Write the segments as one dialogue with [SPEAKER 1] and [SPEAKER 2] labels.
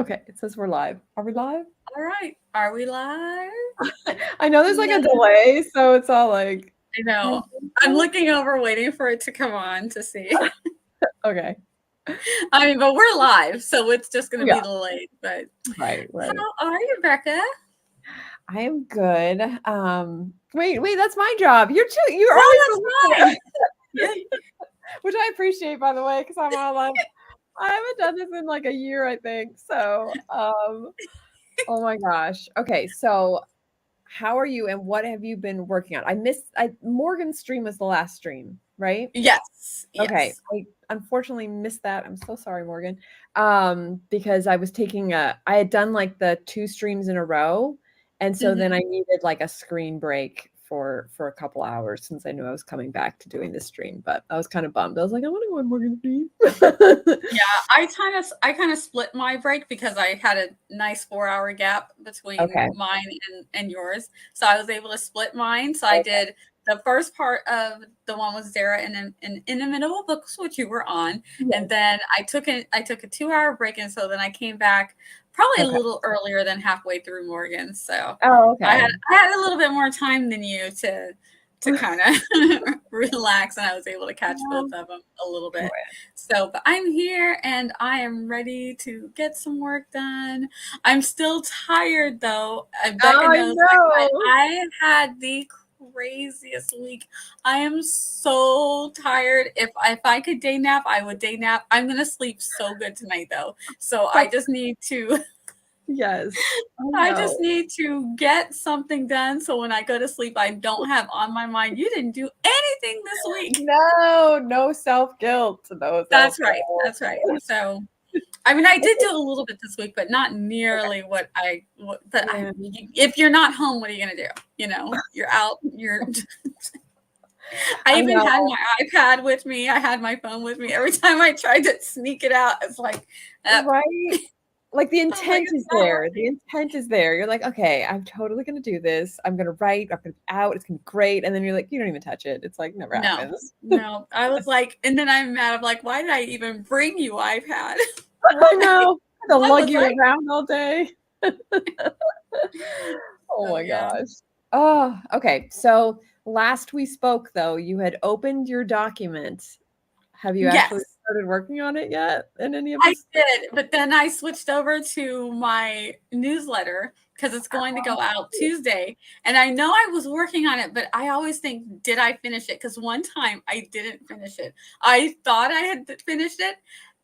[SPEAKER 1] Okay, it says we're live. Are we live?
[SPEAKER 2] All right. Are we live?
[SPEAKER 1] I know there's like a delay, so it's all like.
[SPEAKER 2] I know. I'm looking over, waiting for it to come on to see.
[SPEAKER 1] Okay.
[SPEAKER 2] I mean, but we're live, so it's just going to be delayed. But
[SPEAKER 1] right.
[SPEAKER 2] How are you, Becca?
[SPEAKER 1] I am good. Wait, that's my job. You're
[SPEAKER 2] No,
[SPEAKER 1] always
[SPEAKER 2] that's fine. Yeah.
[SPEAKER 1] Which I appreciate, by the way, because I'm all like, I haven't done this in like a year, I think. So, oh my gosh. Okay, so how are you and what have you been working on? Morgan's stream was the last stream, right?
[SPEAKER 2] Yes.
[SPEAKER 1] Okay. I unfortunately missed that. I'm so sorry, Morgan. Because I was I had done like the 2 streams in a row. And so then I needed like a screen break for a couple hours since I knew I was coming back to doing this stream, but I was kind of bummed. I was like, I want to go on Morgan's stream.
[SPEAKER 2] Yeah, I kind of split my break because I had a nice 4-hour gap between mine and yours. So I was able to split mine. So I did the first part of the one with Zara in the middle of books, which you were on. And then I took a 2-hour break. And so then I came back probably a little earlier than halfway through Morgan. So I had a little bit more time than you to kind of relax, and I was able to catch both of them a little bit. So, but I'm here and I am ready to get some work done. I'm still tired though. Becca knows I had the craziest week. I am so tired. If I could day nap, I would day nap. I'm gonna sleep so good tonight though. So I just need to
[SPEAKER 1] Yes.
[SPEAKER 2] I just need to get something done so when I go to sleep, I don't have on my mind, you didn't do anything this week.
[SPEAKER 1] No self-guilt.
[SPEAKER 2] That's right. So, I mean, I did do a little bit this week, but not nearly if you're not home, what are you going to do? You know, you're out, I even had my iPad with me. I had my phone with me. Every time I tried to sneak it out, it's like,
[SPEAKER 1] right. Like the intent is there. The intent is there. You're like, okay, I'm totally going to do this. I'm going to write. I'm going to be out. It's going to be great. And then you're like, you don't even touch it. It's like never happens.
[SPEAKER 2] No. I was like, and then I'm mad. I'm like, why did I even bring you iPad?
[SPEAKER 1] I know. To lug you around all day. Oh my gosh. Oh, okay. So last we spoke, though, you had opened your document. Have you actually started working on it yet? In any of this?
[SPEAKER 2] I did, but then I switched over to my newsletter because it's going to go out Tuesday. And I know I was working on it, but I always think, did I finish it? Because one time I didn't finish it. I thought I had finished it.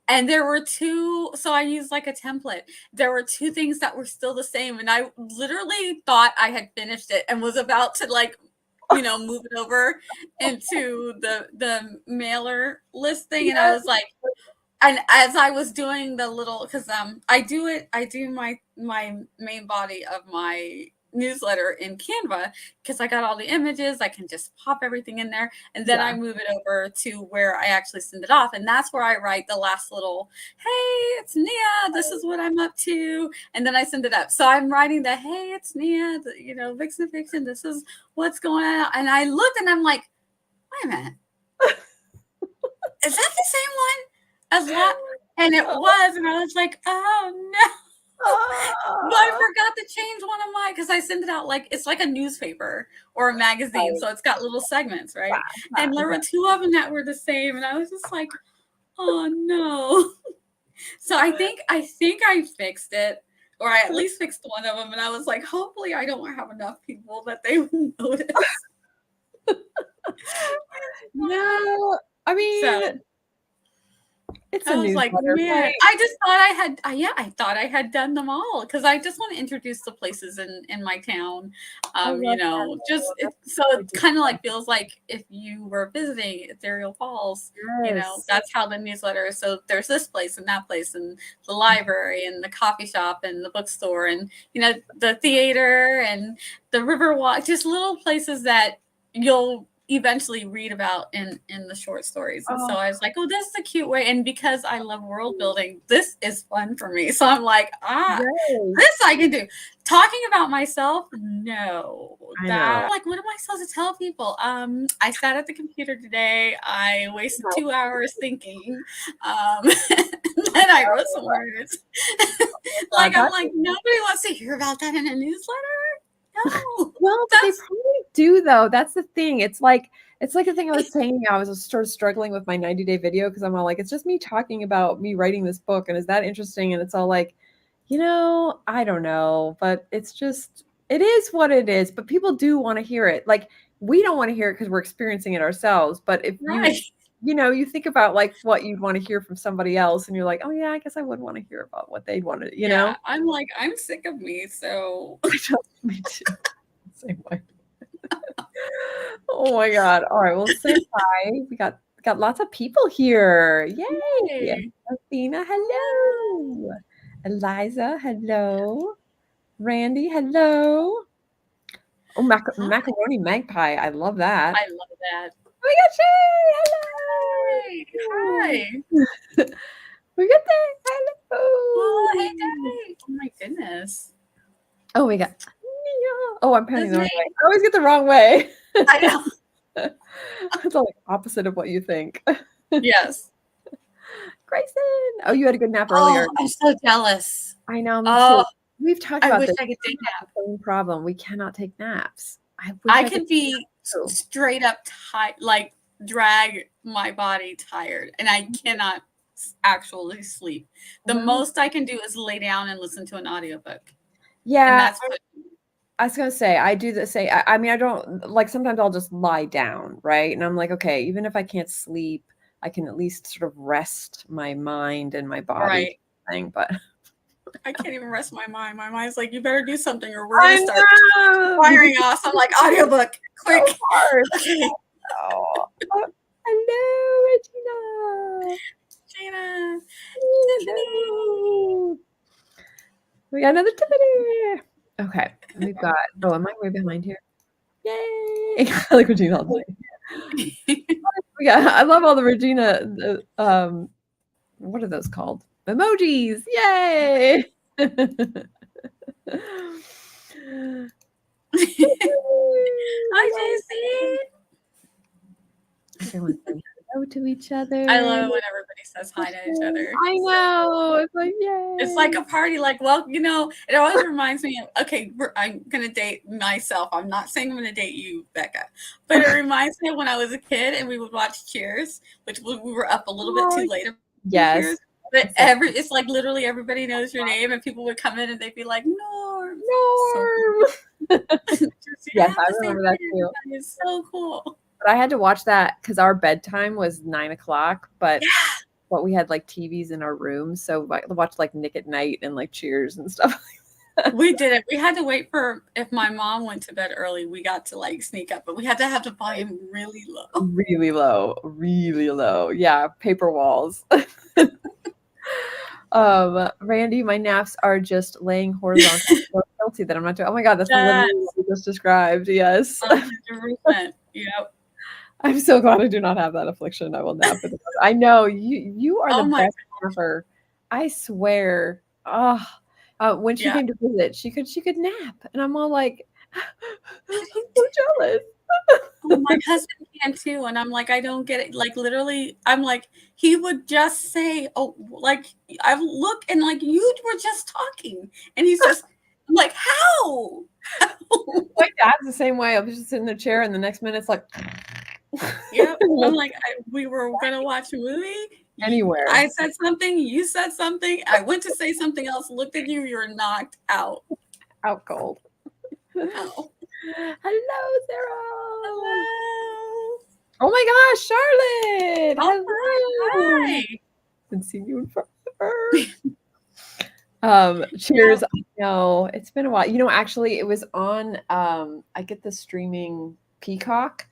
[SPEAKER 2] And there were 2, so I used like a template. There were 2 things that were still the same. And I literally thought I had finished it and was about to like, move it over into the mailer list thing. And I was like, and as I was doing the little, because I do my main body of my newsletter in Canva because I got all the images. I can just pop everything in there, and then I move it over to where I actually send it off, and that's where I write the last little, hey, it's Nia, this is what I'm up to, and then I send it up. So I'm writing the, hey, it's Nia, Vixen Fiction, this is what's going on, and I looked and I'm like, wait a minute, is that the same one as that? And it was, and I was like, oh no. But I forgot to change one of mine because I send it out like it's like a newspaper or a magazine, so it's got little segments, right? And there were 2 of them that were the same, and I was just like, oh no. So I think I fixed it, or I at least fixed one of them, and I was like, hopefully I don't have enough people that they would notice.
[SPEAKER 1] No, I mean,
[SPEAKER 2] I was like, man, I just thought I thought I had done them all because I just want to introduce the places in my town, so it kind of like feels like if you were visiting Ethereal Falls, that's how the newsletter is. So there's this place and that place and the library and the coffee shop and the bookstore and the theater and the river walk, just little places that you'll eventually read about in the short stories. And so
[SPEAKER 1] Oh,
[SPEAKER 2] I was like, oh, this is a cute way. And because I love world building, this is fun for me. So I'm like,
[SPEAKER 1] yes.
[SPEAKER 2] this I can do. Talking about myself, no.
[SPEAKER 1] I know.
[SPEAKER 2] That like, what am I supposed to tell people? I sat at the computer today. I wasted 2 hours thinking. And I wrote some words. Like I'm like, nobody wants to hear about that in a newsletter. No.
[SPEAKER 1] Well, but they probably do though. That's the thing. It's like the thing I was saying. I was sort of struggling with my 90-day video because I'm all like, it's just me talking about me writing this book, and is that interesting? And it's all like, I don't know, but it's just, it is what it is. But people do want to hear it. Like, we don't want to hear it because we're experiencing it ourselves. But if you think about like what you'd want to hear from somebody else, and you're like, oh yeah, I guess I would want to hear about what they'd want to, know?
[SPEAKER 2] I'm like, I'm sick of me, so.
[SPEAKER 1] Me too. Same way. Oh my God. All right, well, say hi. We got lots of people here. Yay. Athena, hello. Eliza, hello. Randy, hello. Oh, macaroni magpie. I love that.
[SPEAKER 2] I love that.
[SPEAKER 1] We got Shay. Hello.
[SPEAKER 2] Hi.
[SPEAKER 1] We got Dave. Hello.
[SPEAKER 2] Oh, hey, Dave. Oh my goodness.
[SPEAKER 1] Oh, we got Mia. Oh, I'm pointing the wrong way. I always get the wrong way.
[SPEAKER 2] I know.
[SPEAKER 1] It's all like opposite of what you think.
[SPEAKER 2] Yes.
[SPEAKER 1] Grayson. Oh, you had a good nap earlier.
[SPEAKER 2] Oh, I'm so jealous.
[SPEAKER 1] I know, me too. We've talked about
[SPEAKER 2] I wish
[SPEAKER 1] this.
[SPEAKER 2] I could take nap.
[SPEAKER 1] Same problem. We cannot take naps.
[SPEAKER 2] I could be straight up tired, like drag my body tired, and I cannot actually sleep. The most I can do is lay down and listen to an audiobook.
[SPEAKER 1] Yeah.
[SPEAKER 2] And that's what
[SPEAKER 1] I was going to say, I do the same. I mean, I don't, like, sometimes I'll just lie down, right? And I'm like, okay, even if I can't sleep, I can at least sort of rest my mind and my body. Right. But
[SPEAKER 2] I can't even rest my mind. My mind's like, you better do something or we're going to start firing off. I'm like, audiobook, quick.
[SPEAKER 1] Okay. Oh. Hello, Regina.
[SPEAKER 2] Gina.
[SPEAKER 1] Hello. We got another Tiffany. Okay, we've got. Oh, am I way behind here? Yay! I like Regina all day. I love all the Regina. What are those called? Emojis! Yay!
[SPEAKER 2] Hi, JC.
[SPEAKER 1] Everyone's saying hello to each other.
[SPEAKER 2] I love when everybody says hi to each other.
[SPEAKER 1] I know. It's like, yay.
[SPEAKER 2] It's like a party. Like, well, it always reminds me of, okay, I'm going to date myself. I'm not saying I'm going to date you, Becca. But it reminds me of when I was a kid and we would watch Cheers, which we were up a little bit too late.
[SPEAKER 1] Yes.
[SPEAKER 2] Cheers, but it's like literally everybody knows your name and people would come in and they'd be like, Norm.
[SPEAKER 1] So yes, I remember that too.
[SPEAKER 2] It's so cool.
[SPEAKER 1] But I had to watch that because our bedtime was 9:00, but we had like TVs in our rooms, so I watched like Nick at Night and like Cheers and stuff.
[SPEAKER 2] We did it. We had to wait for, if my mom went to bed early, we got to like sneak up, but we had to have the volume really low. Really low. Really low. Yeah, paper walls. Randy, my naps are just laying horizontal. So guilty that I'm not doing. Oh my God, that's literally what you just described. Yes. 100%. Yep. I'm so glad I do not have that affliction. I will nap. I know you are the best napper. I swear. When she came to visit, she could nap, and I'm all like, I'm so jealous. Oh, my husband can too, and I'm like, I don't get it. Like literally, I'm like, he would just say, "Oh, like I look," and like you were just talking, and he's just like, "How?" My dad's the same way. I was just sitting in the chair, and the next minute it's like, yep. I'm like, we were gonna watch a movie. Anywhere. I said something, you said something. I went to say something else, looked at you, you're knocked out. Out cold. Oh. Hello, Sarah. Hello. Oh my gosh, Charlotte. Hello. Hi. Been seeing you in forever. Cheers. I know it's been a while. Actually, it was on. I get the streaming Peacock.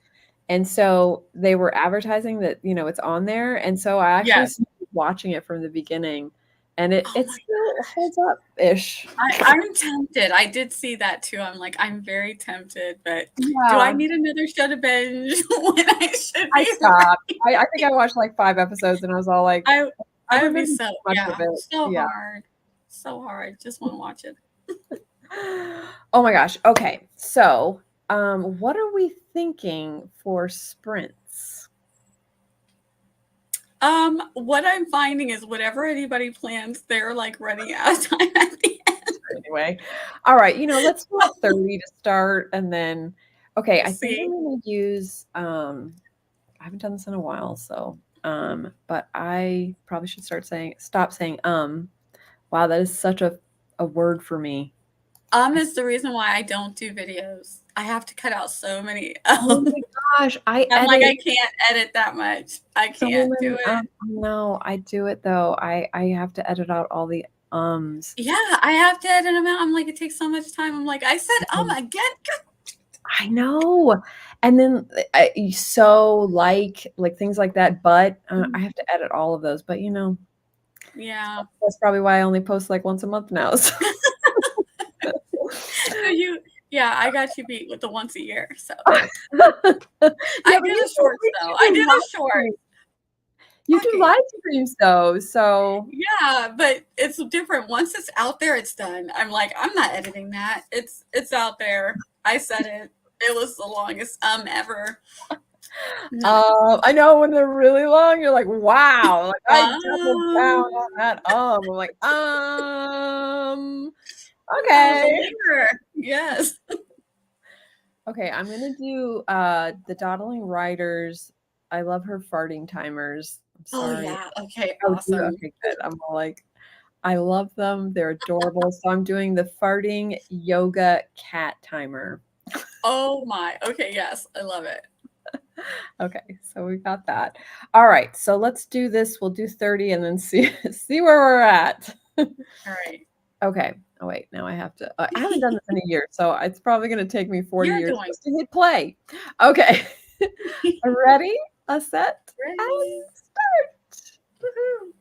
[SPEAKER 2] And so they were advertising that, it's on there. And so I actually started watching it from the beginning.
[SPEAKER 1] and
[SPEAKER 2] Oh
[SPEAKER 1] it
[SPEAKER 2] my
[SPEAKER 1] still holds up-ish.
[SPEAKER 2] I'm tempted. I did see that too. I'm like, I'm very tempted, but do I
[SPEAKER 1] Yeah.
[SPEAKER 2] need another show to binge when I should
[SPEAKER 1] I
[SPEAKER 2] be
[SPEAKER 1] stopped.
[SPEAKER 2] ready?
[SPEAKER 1] I think I watched, like, 5 episodes, and I was all like, I
[SPEAKER 2] I would be
[SPEAKER 1] remember
[SPEAKER 2] so
[SPEAKER 1] so much of it.
[SPEAKER 2] so
[SPEAKER 1] Yeah.
[SPEAKER 2] hard. So hard. Just wanna watch it.
[SPEAKER 1] Oh my gosh. Okay. So, what are we thinking for sprints?
[SPEAKER 2] What I'm finding is whatever anybody plans, they're, like, running out of time at the end.
[SPEAKER 1] Anyway. All right, let's do 30 to start, and then okay,
[SPEAKER 2] We'll
[SPEAKER 1] I think I'm
[SPEAKER 2] see.
[SPEAKER 1] gonna use, I haven't done this in a while, so, but I probably should stop saying. Wow, that is such a word for me.
[SPEAKER 2] Is the reason why I don't do videos. I have to cut out so many,
[SPEAKER 1] Oh my gosh, I
[SPEAKER 2] I'm like,
[SPEAKER 1] edit
[SPEAKER 2] I can't edit that much. I
[SPEAKER 1] so
[SPEAKER 2] can't do
[SPEAKER 1] many,
[SPEAKER 2] it.
[SPEAKER 1] no, I do it though. I have to edit out all the ums.
[SPEAKER 2] Yeah, I have to edit them out. I'm like, it takes so much time. I'm like, I said, again.
[SPEAKER 1] I know. And then so like things like that, but I have to edit all of those. But
[SPEAKER 2] Yeah.
[SPEAKER 1] that's probably why I only post like once a month now. So.
[SPEAKER 2] So yeah, I got you beat with the once a year. So
[SPEAKER 1] Yeah,
[SPEAKER 2] I
[SPEAKER 1] but
[SPEAKER 2] did a short though. I did a short.
[SPEAKER 1] you do
[SPEAKER 2] Okay.
[SPEAKER 1] live streams though, so
[SPEAKER 2] Yeah, but it's different. Once it's out there, it's done. I'm like, I'm not editing that. It's out there. I said it. It was the longest ever. No.
[SPEAKER 1] I know when they're really long, you're like, wow, like I doubled down
[SPEAKER 2] Um,
[SPEAKER 1] on that. I'm like,
[SPEAKER 2] yeah, the
[SPEAKER 1] okay.
[SPEAKER 2] linger. Yes.
[SPEAKER 1] Okay, I'm gonna do the dawdling writers. I love her farting timers. I'm
[SPEAKER 2] Oh
[SPEAKER 1] sorry.
[SPEAKER 2] yeah. Okay.
[SPEAKER 1] Oh, do
[SPEAKER 2] Awesome.
[SPEAKER 1] okay, good. I'm all like, I love them. They're adorable. So I'm doing the farting yoga cat timer.
[SPEAKER 2] Oh my. Okay. Yes, I love it.
[SPEAKER 1] Okay, so we got that. All right, so let's do this. We'll do 30 and then see where we're at.
[SPEAKER 2] All right.
[SPEAKER 1] Okay. Oh wait, now I have to. I haven't done this in a year, so it's probably going to take me 40
[SPEAKER 2] You're
[SPEAKER 1] years
[SPEAKER 2] doing
[SPEAKER 1] just to hit play. Okay. Ready? A set?
[SPEAKER 2] ready.
[SPEAKER 1] And start.
[SPEAKER 2] Woohoo.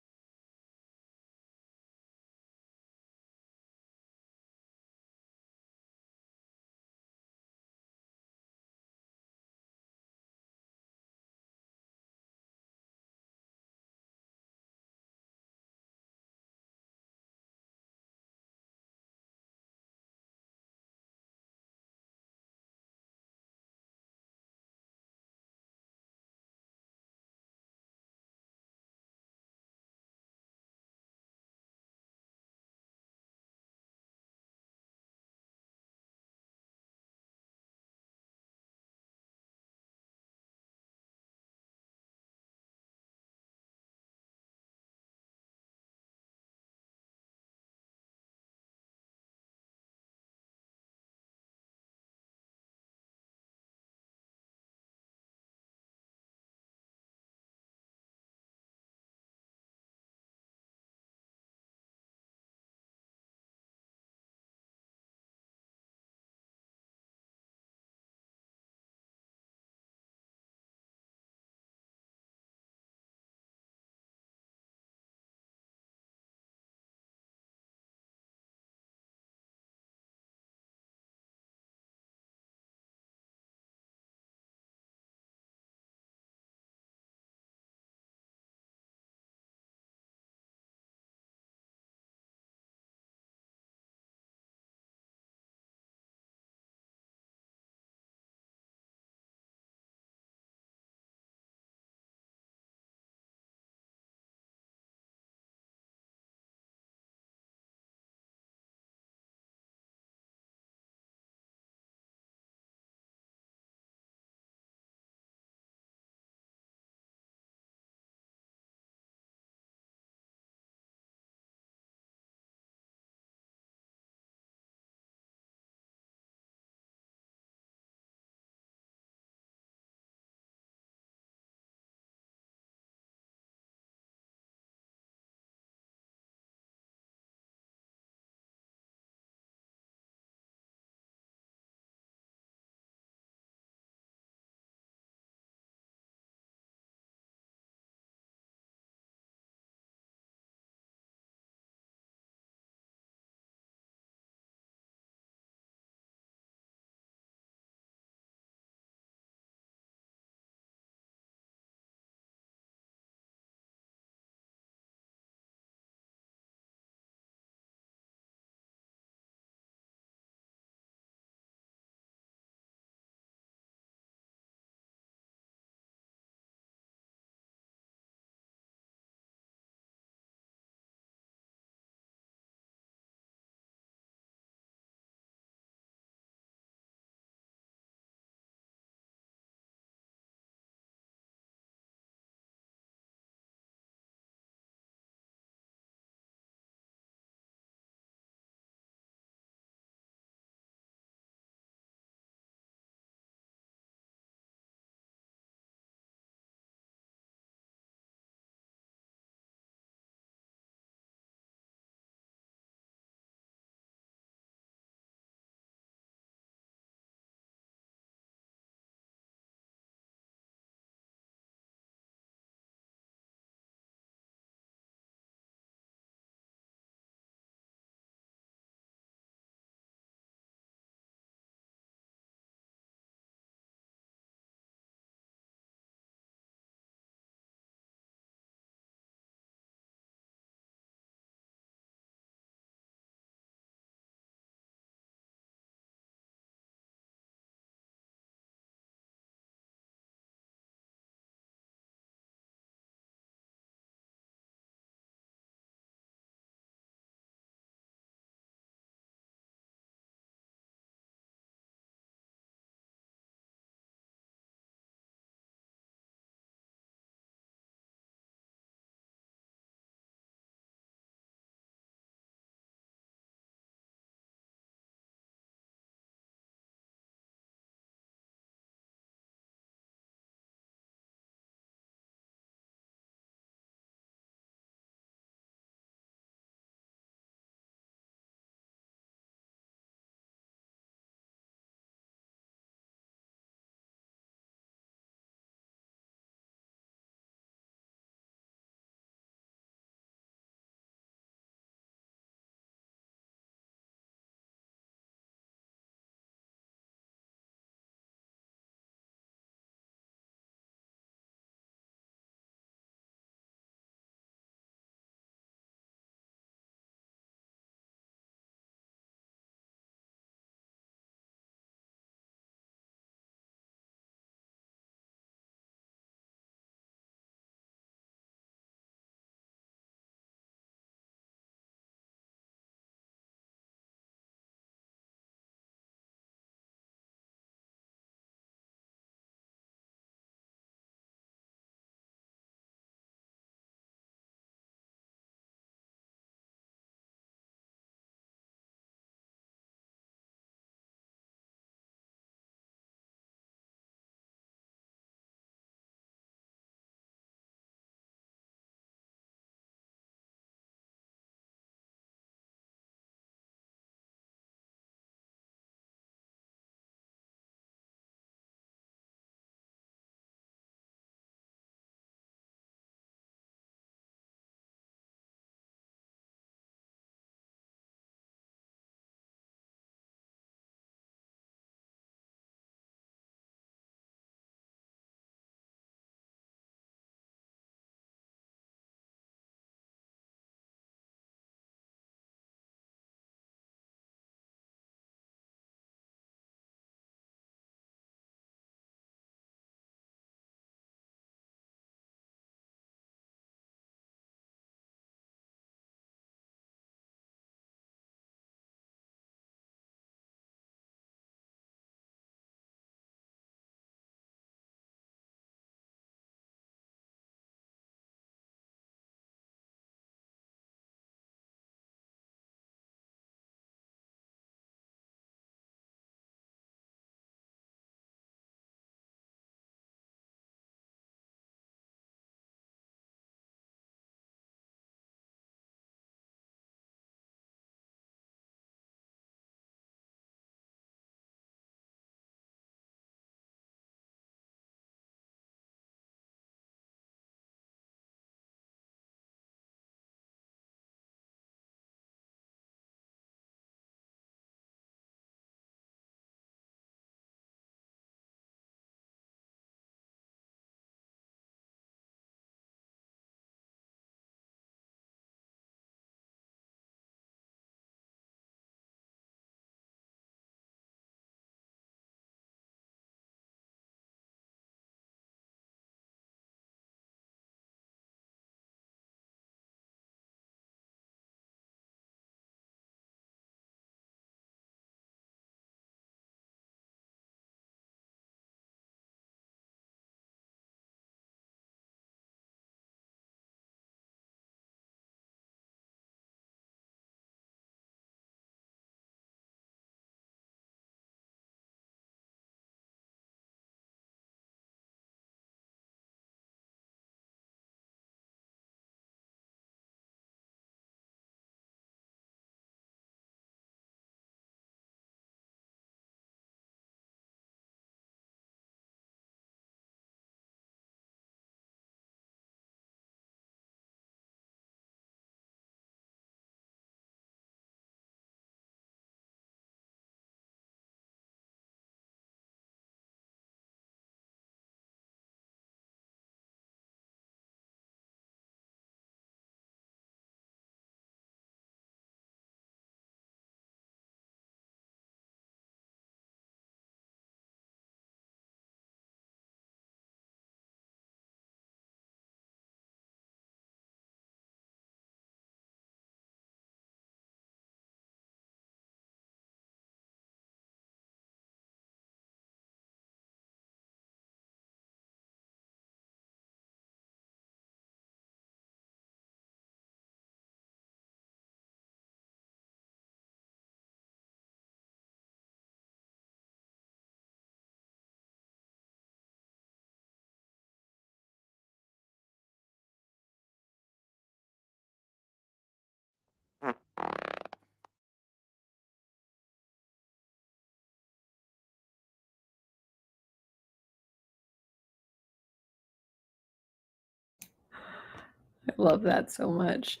[SPEAKER 1] I love that so much.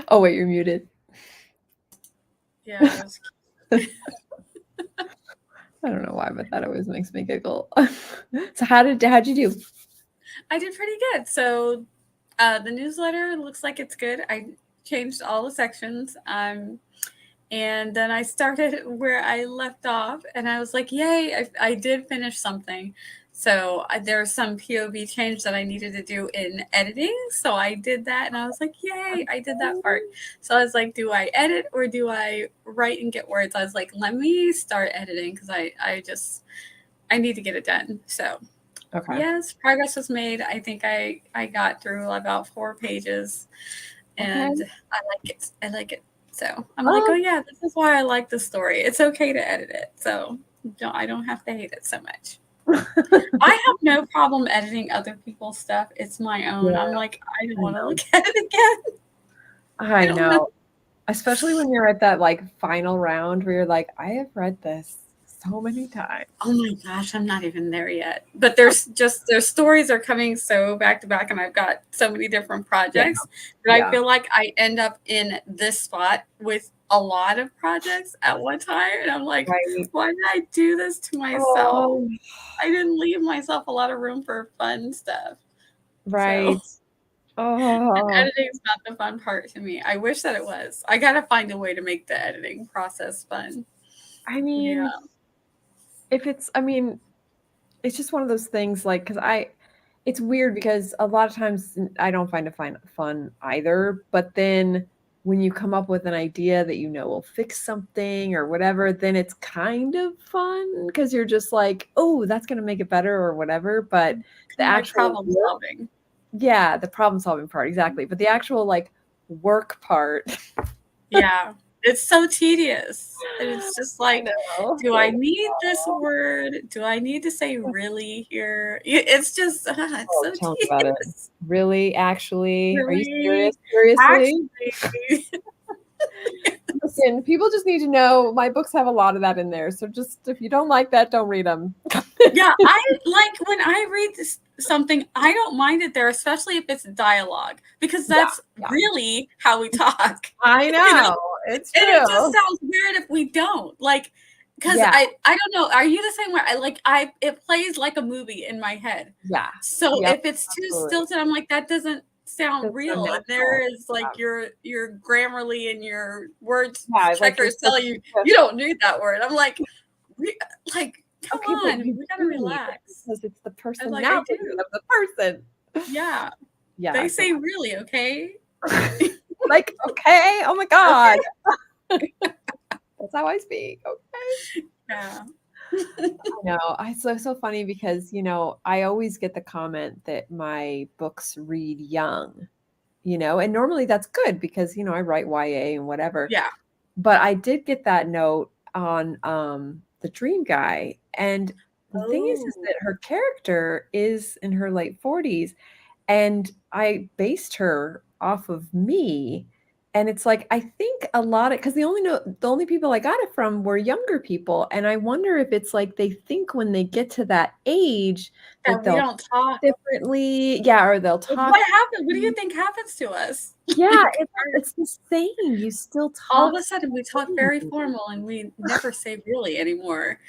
[SPEAKER 1] Oh, wait, you're muted.
[SPEAKER 2] Yeah, it was cute.
[SPEAKER 1] I don't know why, but that always makes me giggle. So how'd you do?
[SPEAKER 2] I did pretty good. So the newsletter looks like it's good. I changed all the sections. And then I started where I left off, and I was like, yay, I did finish something. So there's some POV change that I needed to do in editing. So I did that, and I was like, yay, I did that part. So I was like, do I edit or do I write and get words? I was like, let me start editing because I need to get it done. So
[SPEAKER 1] Okay.
[SPEAKER 2] yes, progress was made. I think I got through about 4 pages, and
[SPEAKER 1] Okay.
[SPEAKER 2] I like it. I like it. So I'm like, oh yeah, this is why I like the story. It's okay to edit it. So I don't have to hate it so much. I have no problem editing other people's stuff. It's my own.
[SPEAKER 1] Yeah,
[SPEAKER 2] I'm like, I don't
[SPEAKER 1] I
[SPEAKER 2] want to
[SPEAKER 1] know.
[SPEAKER 2] look at it again.
[SPEAKER 1] I
[SPEAKER 2] don't know.
[SPEAKER 1] know. Especially when you're at that like final round where you're like, I have read this so many times.
[SPEAKER 2] Oh my gosh, I'm not even there yet. But their stories are coming so back to back, and I've got so many different projects that I feel like I end up in this spot with a lot of projects at one time. And I'm like,
[SPEAKER 1] Right.
[SPEAKER 2] why did I do this to myself?
[SPEAKER 1] Oh,
[SPEAKER 2] I didn't leave myself a lot of room for fun stuff.
[SPEAKER 1] right.
[SPEAKER 2] So
[SPEAKER 1] Oh,
[SPEAKER 2] editing is not the fun part to me. I wish that it was. I got to find a way to make the editing process fun.
[SPEAKER 1] I mean, I mean, it's just one of those things like, it's weird because a lot of times I don't find it fun either. But then when you come up with an idea that will fix something or whatever, then it's kind of fun because you're just like, oh, that's going to make it better or whatever. But the
[SPEAKER 2] Like
[SPEAKER 1] actual
[SPEAKER 2] problem solving.
[SPEAKER 1] Yeah, the problem solving part, exactly. But the actual like work part.
[SPEAKER 2] Yeah. It's so tedious. And it's just like, do I need this word? Do I need to say really here? It's just, it's so
[SPEAKER 1] Tell me about it.
[SPEAKER 2] tedious.
[SPEAKER 1] Really? Actually? Are you serious?
[SPEAKER 2] Really?
[SPEAKER 1] Seriously?
[SPEAKER 2] Actually.
[SPEAKER 1] Listen, people just need to know my books have a lot of that in there. So just if you don't like that, don't read them.
[SPEAKER 2] Yeah, I like when I read something, I don't mind it there, especially if it's dialogue, because that's really how we talk.
[SPEAKER 1] I know.
[SPEAKER 2] You know?
[SPEAKER 1] It's true.
[SPEAKER 2] And it just sounds weird if we don't. Like, because I don't know. Are you the same way? It plays like a movie in my head.
[SPEAKER 1] Yeah.
[SPEAKER 2] So if it's too stilted, I'm like, that doesn't sound real. And there is like your Grammarly and your words checkers telling you you don't need that word. I'm like, come on, we gotta relax.
[SPEAKER 1] Because it's the personality
[SPEAKER 2] like,
[SPEAKER 1] of the person.
[SPEAKER 2] Yeah.
[SPEAKER 1] Yeah.
[SPEAKER 2] They say really, okay?
[SPEAKER 1] Like, okay, oh my God. That's how I speak. Okay.
[SPEAKER 2] Yeah.
[SPEAKER 1] No, it's so funny because, I always get the comment that my books read young, and normally that's good because, I write YA and whatever.
[SPEAKER 2] Yeah.
[SPEAKER 1] But I did get that note on The Dream Guy. And the thing is that her character is in her late 40s. And I based her off of me. And it's like, I think a lot of, because the only people I got it from were younger people. And I wonder if it's like they think when they get to that age that
[SPEAKER 2] we
[SPEAKER 1] they'll
[SPEAKER 2] don't talk
[SPEAKER 1] differently. Yeah, or they'll talk.
[SPEAKER 2] What happens? What do you think happens to us?
[SPEAKER 1] Yeah, it's the same. You still talk.
[SPEAKER 2] All of a sudden, we talk very formal and we never say really anymore.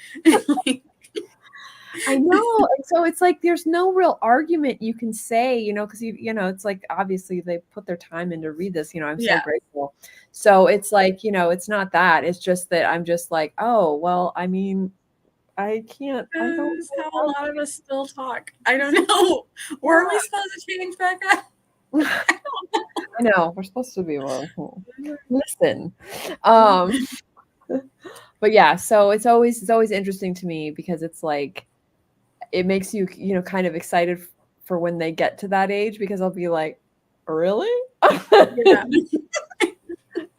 [SPEAKER 1] I know. And so it's like there's no real argument you can say, because it's like obviously they put their time in to read this, I'm so grateful. So it's like, it's not that. It's just that I'm just like, oh, well, I mean, I can't. I don't
[SPEAKER 2] know how a lot of us still talk. I don't know. Were we supposed to change, Becca?
[SPEAKER 1] I know. We're supposed to be listen. But yeah, so it's always interesting to me because it's like it makes you, kind of excited for when they get to that age because I'll be like, really?
[SPEAKER 2] Yeah.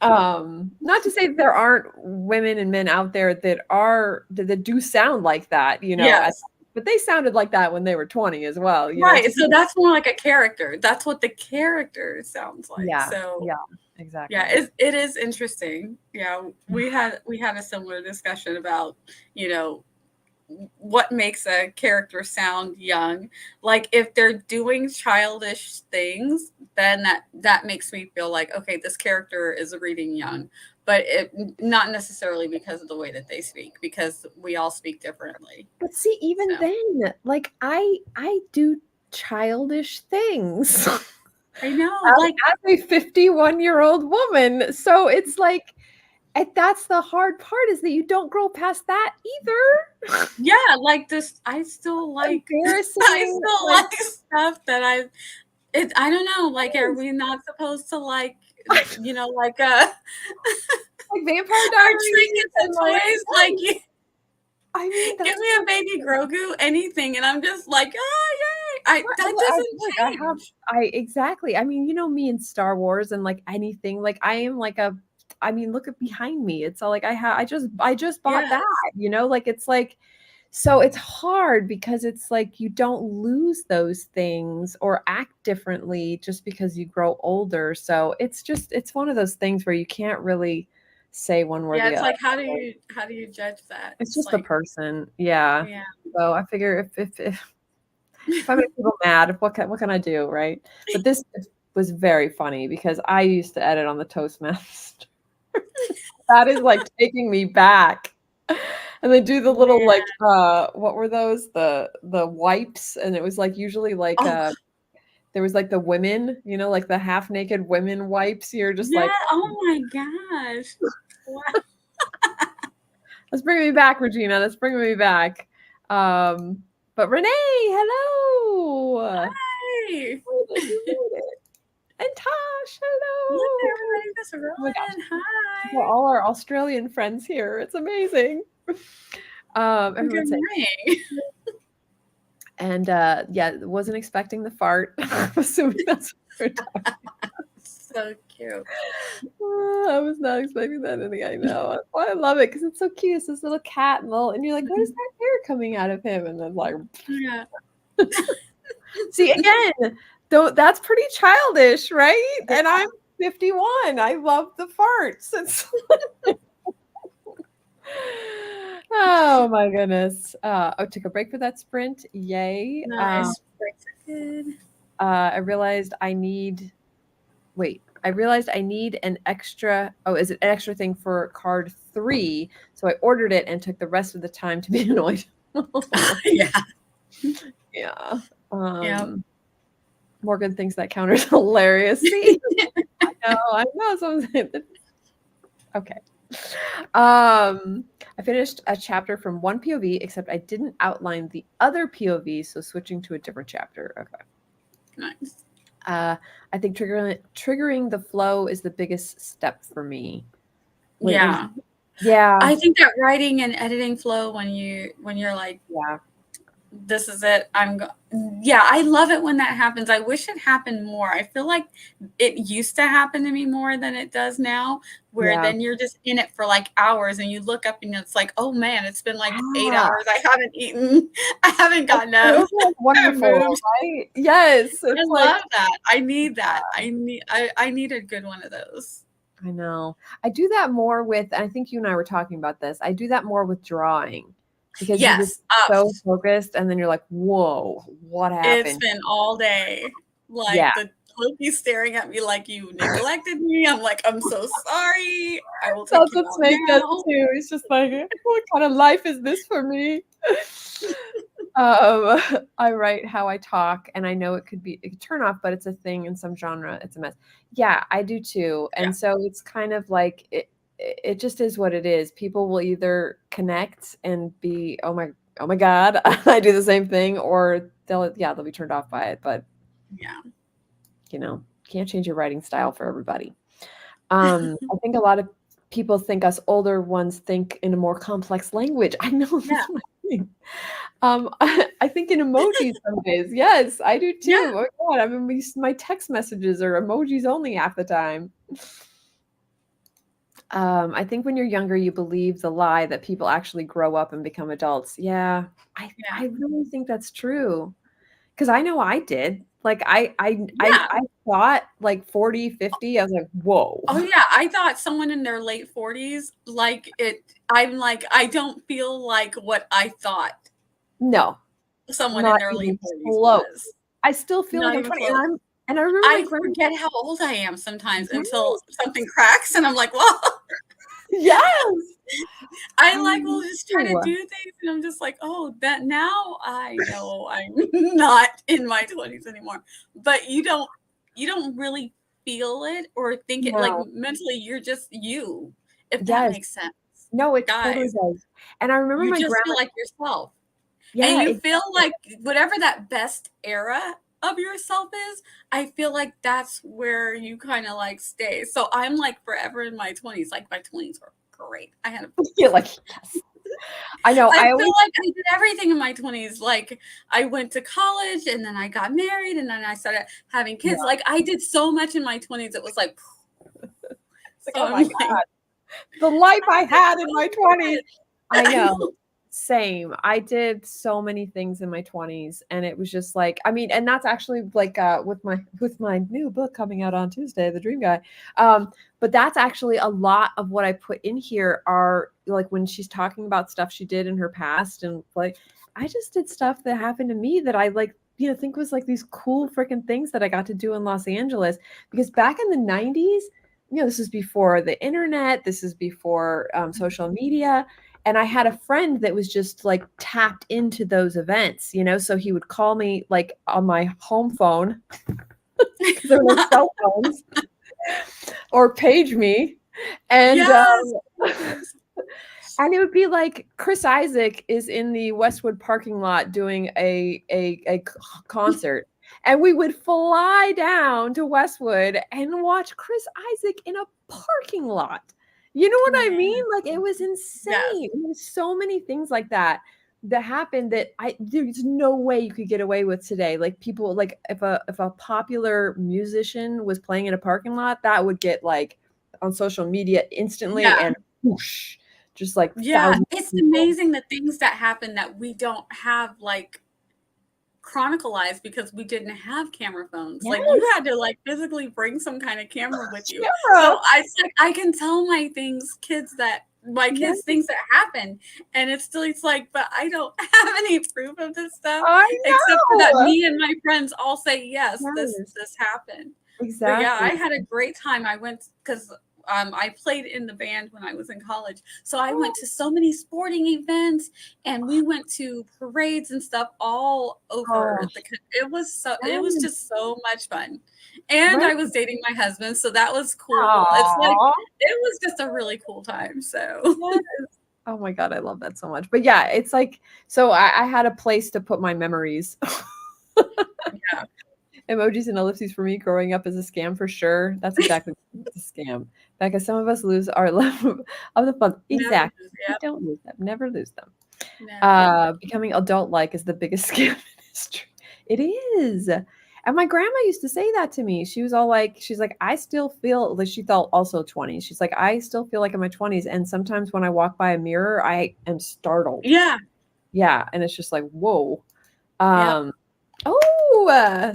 [SPEAKER 1] Not to say that there aren't women and men out there that do sound like that,
[SPEAKER 2] Yes.
[SPEAKER 1] but they sounded like that when they were 20 as well.
[SPEAKER 2] Right. So that's more like a character. That's what the character sounds like.
[SPEAKER 1] Yeah.
[SPEAKER 2] So
[SPEAKER 1] yeah, exactly.
[SPEAKER 2] Yeah, it is interesting. Yeah, we had a similar discussion about, what makes a character sound young. Like if they're doing childish things, then that makes me feel like, okay, this character is reading young. But not necessarily because of the way that they speak, because we all speak differently.
[SPEAKER 1] But see, even then, like I do childish things.
[SPEAKER 2] I know, like
[SPEAKER 1] as a 51-year-old woman. So it's like, and that's the hard part, is that you don't grow past that either.
[SPEAKER 2] yeah, like this, I still like
[SPEAKER 1] Embarrassing.
[SPEAKER 2] I still like stuff that I don't know, like, are we not supposed to like, you know, like
[SPEAKER 1] like Vampire
[SPEAKER 2] our
[SPEAKER 1] Diaries
[SPEAKER 2] trinkets and toys, like you
[SPEAKER 1] I mean,
[SPEAKER 2] give me a baby Grogu, anything, and I'm just like, oh yay! That doesn't change.
[SPEAKER 1] Exactly. I mean, you know me in Star Wars and like anything, like I am like I mean, look at behind me. It's all like I just bought that, you know, like it's like, so it's hard because it's like you don't lose those things or act differently just because you grow older. So it's one of those things where you can't really say one way or the
[SPEAKER 2] It's
[SPEAKER 1] other.
[SPEAKER 2] like how do you judge that?
[SPEAKER 1] It's just
[SPEAKER 2] like,
[SPEAKER 1] the person. Yeah.
[SPEAKER 2] yeah.
[SPEAKER 1] So I figure if I make people mad, what can I do, right? But this was very funny because I used to edit on the Toastmaster. That is like taking me back. And they do the little like what were those? The wipes, and it was like usually like there was like the women, you know, like the half naked women wipes. You're just like,
[SPEAKER 2] oh my gosh. Wow.
[SPEAKER 1] That's bringing me back, Regina. That's bringing me back. But Renee, hello.
[SPEAKER 2] Hi.
[SPEAKER 1] And Tosh, hello.
[SPEAKER 2] Look, everybody just rolling. Hi.
[SPEAKER 1] We're all our Australian friends here. It's amazing. Everyone's saying. And yeah, wasn't expecting the fart. I'm assuming that's what we're talking about.
[SPEAKER 2] So cute.
[SPEAKER 1] I was not expecting that. I know. I love it because it's so cute. It's this little cat and you're like, what is that hair coming out of him? And then like,
[SPEAKER 2] yeah.
[SPEAKER 1] See, again, though that's pretty childish, right? Yeah. And I'm 51. I love the farts. Oh my goodness. Took a break for that sprint. Yay.
[SPEAKER 2] Nice. Breaks are good.
[SPEAKER 1] I realized I need an extra, is it an extra thing for card 3? So I ordered it and took the rest of the time to be annoyed.
[SPEAKER 2] Yeah.
[SPEAKER 1] Yeah. Morgan thinks that counter's hilarious. See? I know. Someone's okay. I finished a chapter from one POV, except I didn't outline the other POV, so switching to a different chapter. Okay.
[SPEAKER 2] Nice.
[SPEAKER 1] I think triggering the flow is the biggest step for me.
[SPEAKER 2] Yeah. I think that writing and editing flow when you're like, this is it. I love it when that happens. I wish it happened more. I feel like it used to happen to me more than it does now, where then you're just in it for like hours and you look up and it's like, oh man, it's been like 8 hours. I haven't eaten. I haven't gotten up.
[SPEAKER 1] Wonderful, right? Yes.
[SPEAKER 2] I love that. I need that. I need a good one of those.
[SPEAKER 1] I know. I do that more with, I think you and I were talking about this. I do that more with drawing. Because you're just so focused, and then you're like, whoa, what happened?
[SPEAKER 2] It's been all day. Like the Loki's staring at me like you neglected me. I'm like, I'm so sorry. I will take you out now.
[SPEAKER 1] Too. It's just like, what kind of life is this for me? I write how I talk, and I know it could turn off, but it's a thing in some genre. It's a mess. Yeah, I do too. And so it's kind of like it just is what it is. People will either connect and be, oh my God, I do the same thing, or they'll be turned off by it. But can't change your writing style for everybody. I think a lot of people think us older ones think in a more complex language. I know. That's what I mean. I think in emojis some days. Yes, I do too. Yeah. Oh God, I mean, my text messages are emojis only half the time. I think when you're younger, you believe the lie that people actually grow up and become adults. Yeah, I really think that's true. because I know I did. Like I thought like 40, 50. I was like, whoa.
[SPEAKER 2] Oh yeah, I thought someone in their late 40s, like it. I'm like, I don't feel like what I thought
[SPEAKER 1] No,
[SPEAKER 2] someone in
[SPEAKER 1] not
[SPEAKER 2] their
[SPEAKER 1] even
[SPEAKER 2] late 40s
[SPEAKER 1] close.
[SPEAKER 2] was.
[SPEAKER 1] I still feel
[SPEAKER 2] Not
[SPEAKER 1] like I'm
[SPEAKER 2] even
[SPEAKER 1] 20,
[SPEAKER 2] close.
[SPEAKER 1] and I remember my
[SPEAKER 2] I
[SPEAKER 1] grandma.
[SPEAKER 2] forget how old I am sometimes until
[SPEAKER 1] Yes.
[SPEAKER 2] something cracks, and I'm like, well,
[SPEAKER 1] Yes.
[SPEAKER 2] I
[SPEAKER 1] I
[SPEAKER 2] like will just try to
[SPEAKER 1] know.
[SPEAKER 2] do things, and I'm just like, oh, that now I know I'm not in my 20s anymore. But you don't really feel it or think it like
[SPEAKER 1] No.
[SPEAKER 2] mentally. You're just you, if that
[SPEAKER 1] Yes.
[SPEAKER 2] makes sense,
[SPEAKER 1] No, it totally
[SPEAKER 2] guys.
[SPEAKER 1] does. And I remember
[SPEAKER 2] You
[SPEAKER 1] my
[SPEAKER 2] just
[SPEAKER 1] grandma.
[SPEAKER 2] feel like yourself. And
[SPEAKER 1] Yeah,
[SPEAKER 2] you
[SPEAKER 1] exactly.
[SPEAKER 2] feel like whatever that best era of yourself is, I feel like that's where you kind of like stay. So I'm like forever in my 20s. Like my 20s were great.
[SPEAKER 1] I feel like yes. I know.
[SPEAKER 2] I
[SPEAKER 1] I
[SPEAKER 2] feel
[SPEAKER 1] always
[SPEAKER 2] like I did everything in my 20s. Like I went to college and then I got married and then I started having kids.
[SPEAKER 1] yeah.
[SPEAKER 2] Like I did so much in my 20s. It was like,
[SPEAKER 1] It's like,
[SPEAKER 2] so
[SPEAKER 1] oh
[SPEAKER 2] I'm
[SPEAKER 1] my
[SPEAKER 2] like,
[SPEAKER 1] God, the life
[SPEAKER 2] I
[SPEAKER 1] I
[SPEAKER 2] did
[SPEAKER 1] had in
[SPEAKER 2] so
[SPEAKER 1] my 20s.
[SPEAKER 2] much.
[SPEAKER 1] I
[SPEAKER 2] I
[SPEAKER 1] know.
[SPEAKER 2] know.
[SPEAKER 1] Same. I did so many things in my 20s, and it was just like, I mean, and that's actually like with my new book coming out on Tuesday, The Dream Guy. But that's actually a lot of what I put in here are like when she's talking about stuff she did in her past, and like I just did stuff that happened to me that I like, think was like these cool freaking things that I got to do in Los Angeles. Because back in the 90s, this is before the internet, this is before social media. And I had a friend that was just like tapped into those events, so he would call me like on my home phone because there were no cell phones, or page me. And
[SPEAKER 2] Yes.
[SPEAKER 1] and it would be like Chris Isaac is in the Westwood parking lot doing a concert. And we would fly down to Westwood and watch Chris Isaac in a parking lot. You know what I mean? Like it was insane.
[SPEAKER 2] Yes.
[SPEAKER 1] There was so many things like that happened that there's no way you could get away with today. Like people, like if a popular musician was playing in a parking lot, that would get like on social media instantly,
[SPEAKER 2] Yeah.
[SPEAKER 1] and whoosh, just like
[SPEAKER 2] Yeah.
[SPEAKER 1] thousands
[SPEAKER 2] It's
[SPEAKER 1] of people.
[SPEAKER 2] amazing the things that happen that we don't have like chronicalized because we didn't have camera phones.
[SPEAKER 1] Yes.
[SPEAKER 2] Like you had to like physically bring some kind of camera with you.
[SPEAKER 1] Camera.
[SPEAKER 2] So I can tell my kids
[SPEAKER 1] Yes.
[SPEAKER 2] things that happen, and it's like, but I don't have any proof of this stuff
[SPEAKER 1] I
[SPEAKER 2] except for that
[SPEAKER 1] know.
[SPEAKER 2] me and my friends all say yes,
[SPEAKER 1] Yes.
[SPEAKER 2] this happened. But yeah,
[SPEAKER 1] Exactly.
[SPEAKER 2] I had a great time. I went because I played in the band when I was in college. So I went to so many sporting events and we went to parades and stuff all over
[SPEAKER 1] Oh,
[SPEAKER 2] it was
[SPEAKER 1] yes.
[SPEAKER 2] just so much fun. And
[SPEAKER 1] Right.
[SPEAKER 2] I was dating my husband, so that was cool. It's like
[SPEAKER 1] Aw.
[SPEAKER 2] it was just a really cool time. So
[SPEAKER 1] Yes. Oh my God, I love that so much. But yeah, it's like, so I had a place to put my memories.
[SPEAKER 2] yeah.
[SPEAKER 1] Emojis and ellipses for me growing up is a scam for sure. That's exactly a scam. Becca, some of us lose our love of the fun.
[SPEAKER 2] Never
[SPEAKER 1] Exactly.
[SPEAKER 2] lose,
[SPEAKER 1] We
[SPEAKER 2] yep.
[SPEAKER 1] don't lose them. Never lose them.
[SPEAKER 2] Never.
[SPEAKER 1] Becoming adult-like is the biggest scam in history. It is. And my grandma used to say that to me. She was all like, she's like, I still feel like, she felt also 20s. She's like, I still feel like in my 20s. And sometimes when I walk by a mirror, I am startled.
[SPEAKER 2] Yeah.
[SPEAKER 1] Yeah. And it's just like, whoa.
[SPEAKER 2] Yep.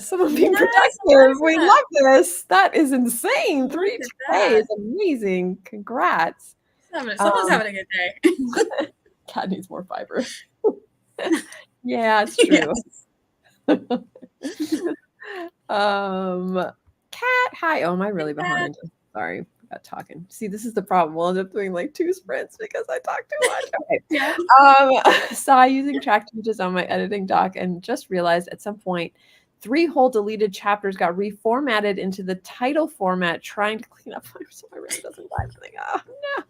[SPEAKER 1] Someone being
[SPEAKER 2] Yes,
[SPEAKER 1] productive. We
[SPEAKER 2] Alexa.
[SPEAKER 1] love this. That is insane.
[SPEAKER 2] Look
[SPEAKER 1] 3
[SPEAKER 2] at
[SPEAKER 1] K is
[SPEAKER 2] that.
[SPEAKER 1] amazing. Congrats.
[SPEAKER 2] Someone's having a good day.
[SPEAKER 1] Cat needs more fiber. Yeah, it's true.
[SPEAKER 2] Yes.
[SPEAKER 1] Cat, hi. Oh, am I really behind? Sorry, I got talking. See, this is the problem. We'll end up doing like 2 sprints because I talk too much. Okay.
[SPEAKER 2] Yeah.
[SPEAKER 1] Saw using track changes on my editing doc and just realized at some point 3 whole deleted chapters got reformatted into the title format, trying to clean up so my written doesn't die. Oh no.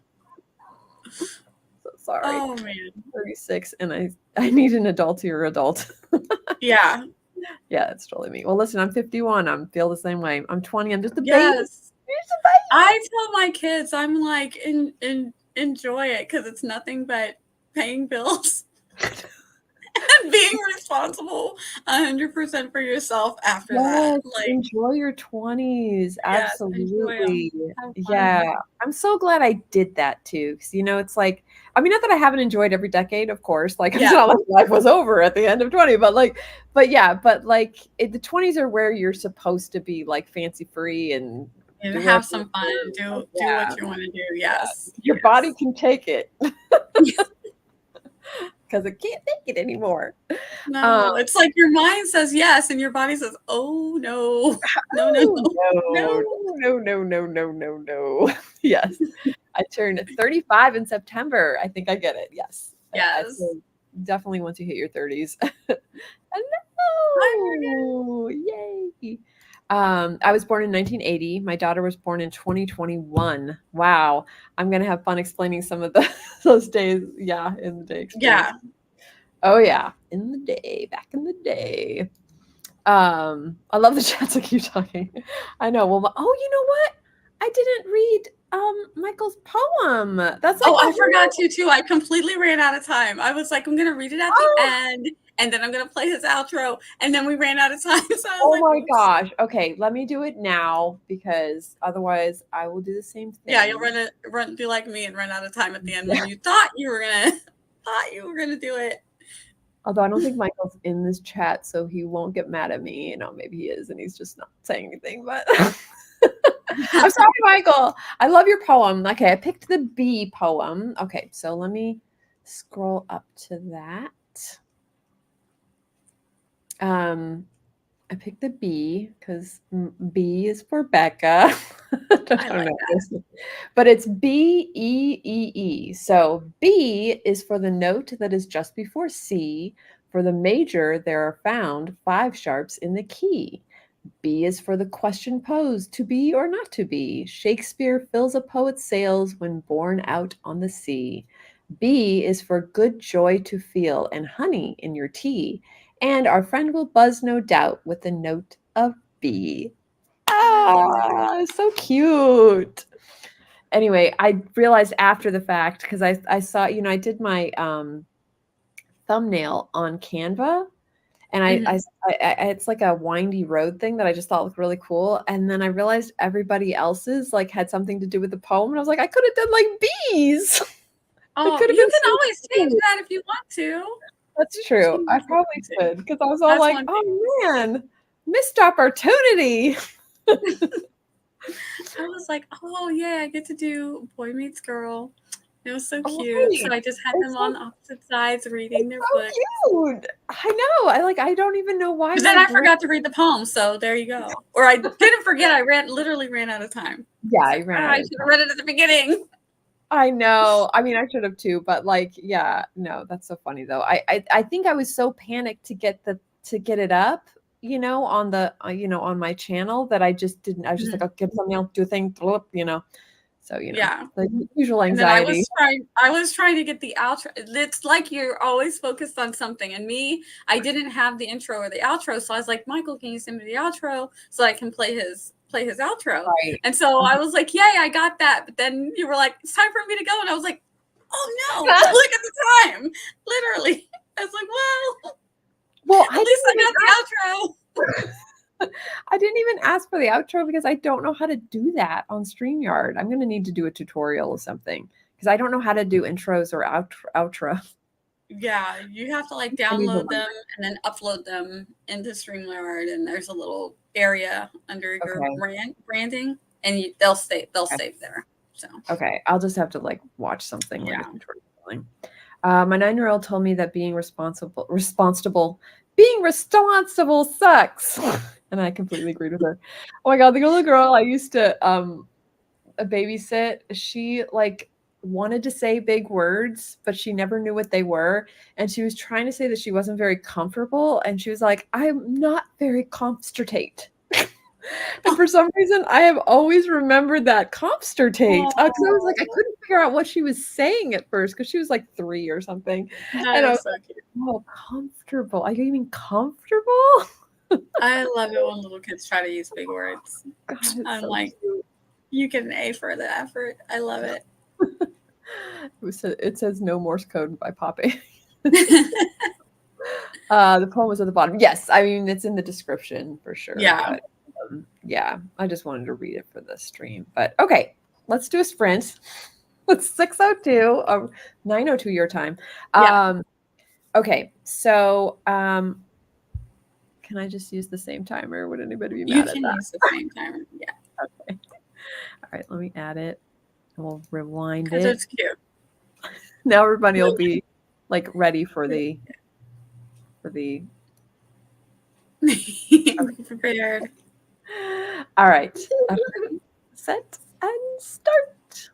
[SPEAKER 1] So sorry.
[SPEAKER 2] Oh man.
[SPEAKER 1] 36 and I need an adultier adult.
[SPEAKER 2] Yeah.
[SPEAKER 1] Yeah, that's totally me. Well, listen, I'm 51. I feel the same way. I'm 20. I'm just a baby.
[SPEAKER 2] Yes. I tell my kids, I'm like, enjoy it because it's nothing but paying bills and being responsible 100% for yourself after that.
[SPEAKER 1] Yes,
[SPEAKER 2] Like,
[SPEAKER 1] enjoy your 20s.
[SPEAKER 2] yes, enjoy them.
[SPEAKER 1] Absolutely.
[SPEAKER 2] Have fun.
[SPEAKER 1] Yeah. I'm so glad I did that too. Because, it's like, I mean, not that I haven't enjoyed every decade, of course. Like, it's
[SPEAKER 2] Yeah.
[SPEAKER 1] not like life was over at the end of 20, but the 20s are where you're supposed to be like fancy free and
[SPEAKER 2] And
[SPEAKER 1] do
[SPEAKER 2] have
[SPEAKER 1] whatever
[SPEAKER 2] some fun.
[SPEAKER 1] you
[SPEAKER 2] Do
[SPEAKER 1] want. Yeah.
[SPEAKER 2] what you want to do. Yes.
[SPEAKER 1] Your body can take it because it can't take it anymore.
[SPEAKER 2] No, it's like your mind says yes, and your body says, "Oh no, no, no, no,
[SPEAKER 1] No. Yes. I turned 35 in September. I think I get it. Yes.
[SPEAKER 2] yes."
[SPEAKER 1] So definitely once you hit your 30s.
[SPEAKER 2] Hi,
[SPEAKER 1] Hello. Yay. I was born in 1980. My daughter was born in 2021. Wow. I'm going to have fun explaining some of those days. Yeah, in the day experience.
[SPEAKER 2] Yeah.
[SPEAKER 1] Oh yeah, in the day, back in the day. I love the chats that keep talking. I know. Well, you know what? I didn't read Michael's poem. That's like
[SPEAKER 2] Oh, I forgot
[SPEAKER 1] whole...
[SPEAKER 2] to too. I completely ran out of time. I was like, I'm gonna read it at the end, and then I'm gonna play his outro, and then we ran out of time. So I was like,
[SPEAKER 1] my
[SPEAKER 2] oops.
[SPEAKER 1] gosh. Okay, let me do it now because otherwise I will do the same thing.
[SPEAKER 2] Yeah, you'll do like me and run out of time at the end when you thought you were gonna do it.
[SPEAKER 1] Although I don't think Michael's in this chat, so he won't get mad at me. Maybe he is, and he's just not saying anything. But I'm sorry, Michael. I love your poem. Okay, I picked the bee poem. Okay, so let me scroll up to that. I picked the B because B is for Becca.
[SPEAKER 2] I like that.
[SPEAKER 1] But it's B-E-E-E. So B is for the note that is just before C. For the major, there are found 5 sharps in the key. B is for the question posed, to be or not to be. Shakespeare fills a poet's sails when borne out on the sea. B is for good joy to feel and honey in your tea. And our friend will buzz, no doubt, with the note of B. Ah, so cute. Anyway, I realized after the fact, because I saw, I did my thumbnail on Canva. And I it's like a windy road thing that I just thought looked really cool. And then I realized everybody else's like had something to do with the poem. And I was like, I could have done like bees.
[SPEAKER 2] Oh, you can always change that if you want to.
[SPEAKER 1] That's true. I probably could because I was all like, oh man, missed opportunity.
[SPEAKER 2] I was like, oh yeah, I get to do Boy Meets Girl. It was so cute.
[SPEAKER 1] Right.
[SPEAKER 2] So I just had them on opposite sides reading their books.
[SPEAKER 1] Cute. I know. I don't even know why.
[SPEAKER 2] But then I forgot to read the poem, so there you go. Or I didn't forget. I literally ran out of time.
[SPEAKER 1] Yeah, I ran.
[SPEAKER 2] I should have read it at the beginning.
[SPEAKER 1] I know. I mean, I should have too, but yeah, no, that's so funny though. I think I was so panicked to get it up, on the on my channel that I just didn't. I was just like, I'll get something else, do a thing, So
[SPEAKER 2] yeah,
[SPEAKER 1] the usual anxiety.
[SPEAKER 2] And then I was trying to get the outro. It's like you're always focused on something, and me, I didn't have the intro or the outro, so I was like, Michael, can you send me the outro so I can play his outro?
[SPEAKER 1] Right.
[SPEAKER 2] And so I was like, yay, I got that. But then you were like, it's time for me to go, and I was like, oh no, look at the time, literally. I was like, well, at least I got the outro.
[SPEAKER 1] I didn't even ask for the outro because I don't know how to do that on StreamYard. I'm going to need to do a tutorial or something because I don't know how to do intros or outro.
[SPEAKER 2] Yeah, you have to like download them and then upload them into StreamYard, and there's a little area under your branding, and they'll save there. So
[SPEAKER 1] okay, I'll just have to like watch something. Yeah. My 9-year-old told me that being responsible sucks. And I completely agreed with her. Oh my God, the little girl I used to babysit, she like wanted to say big words, but she never knew what they were. And she was trying to say that she wasn't very comfortable. And she was like, I'm not very constertate. And for some reason, I have always remembered that constertate. Because I was like, I couldn't figure out what she was saying at first because she was like 3 or something. And I was like, oh, comfortable. Are you even comfortable?
[SPEAKER 2] I love it when little kids try to use big words. God, I'm so like, cute. You get an A for the effort. I love it.
[SPEAKER 1] It says no Morse code by Poppy. The poem was at the bottom. Yes, I mean it's in the description for sure.
[SPEAKER 2] Yeah.
[SPEAKER 1] But yeah, I just wanted to read it for the stream. But okay, let's do a sprint. It's 6:02 or 9:02 your time.
[SPEAKER 2] Yeah.
[SPEAKER 1] Okay, so can I just use the same timer? Would anybody be
[SPEAKER 2] You
[SPEAKER 1] mad at
[SPEAKER 2] can
[SPEAKER 1] that?
[SPEAKER 2] use the same timer. Yeah.
[SPEAKER 1] Okay. All right, let me add it. We'll rewind
[SPEAKER 2] Because
[SPEAKER 1] it.
[SPEAKER 2] it's cute.
[SPEAKER 1] Now everybody will be like ready for the okay.
[SPEAKER 2] Prepared.
[SPEAKER 1] All right. Okay. Set and start.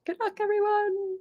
[SPEAKER 1] Good luck, everyone.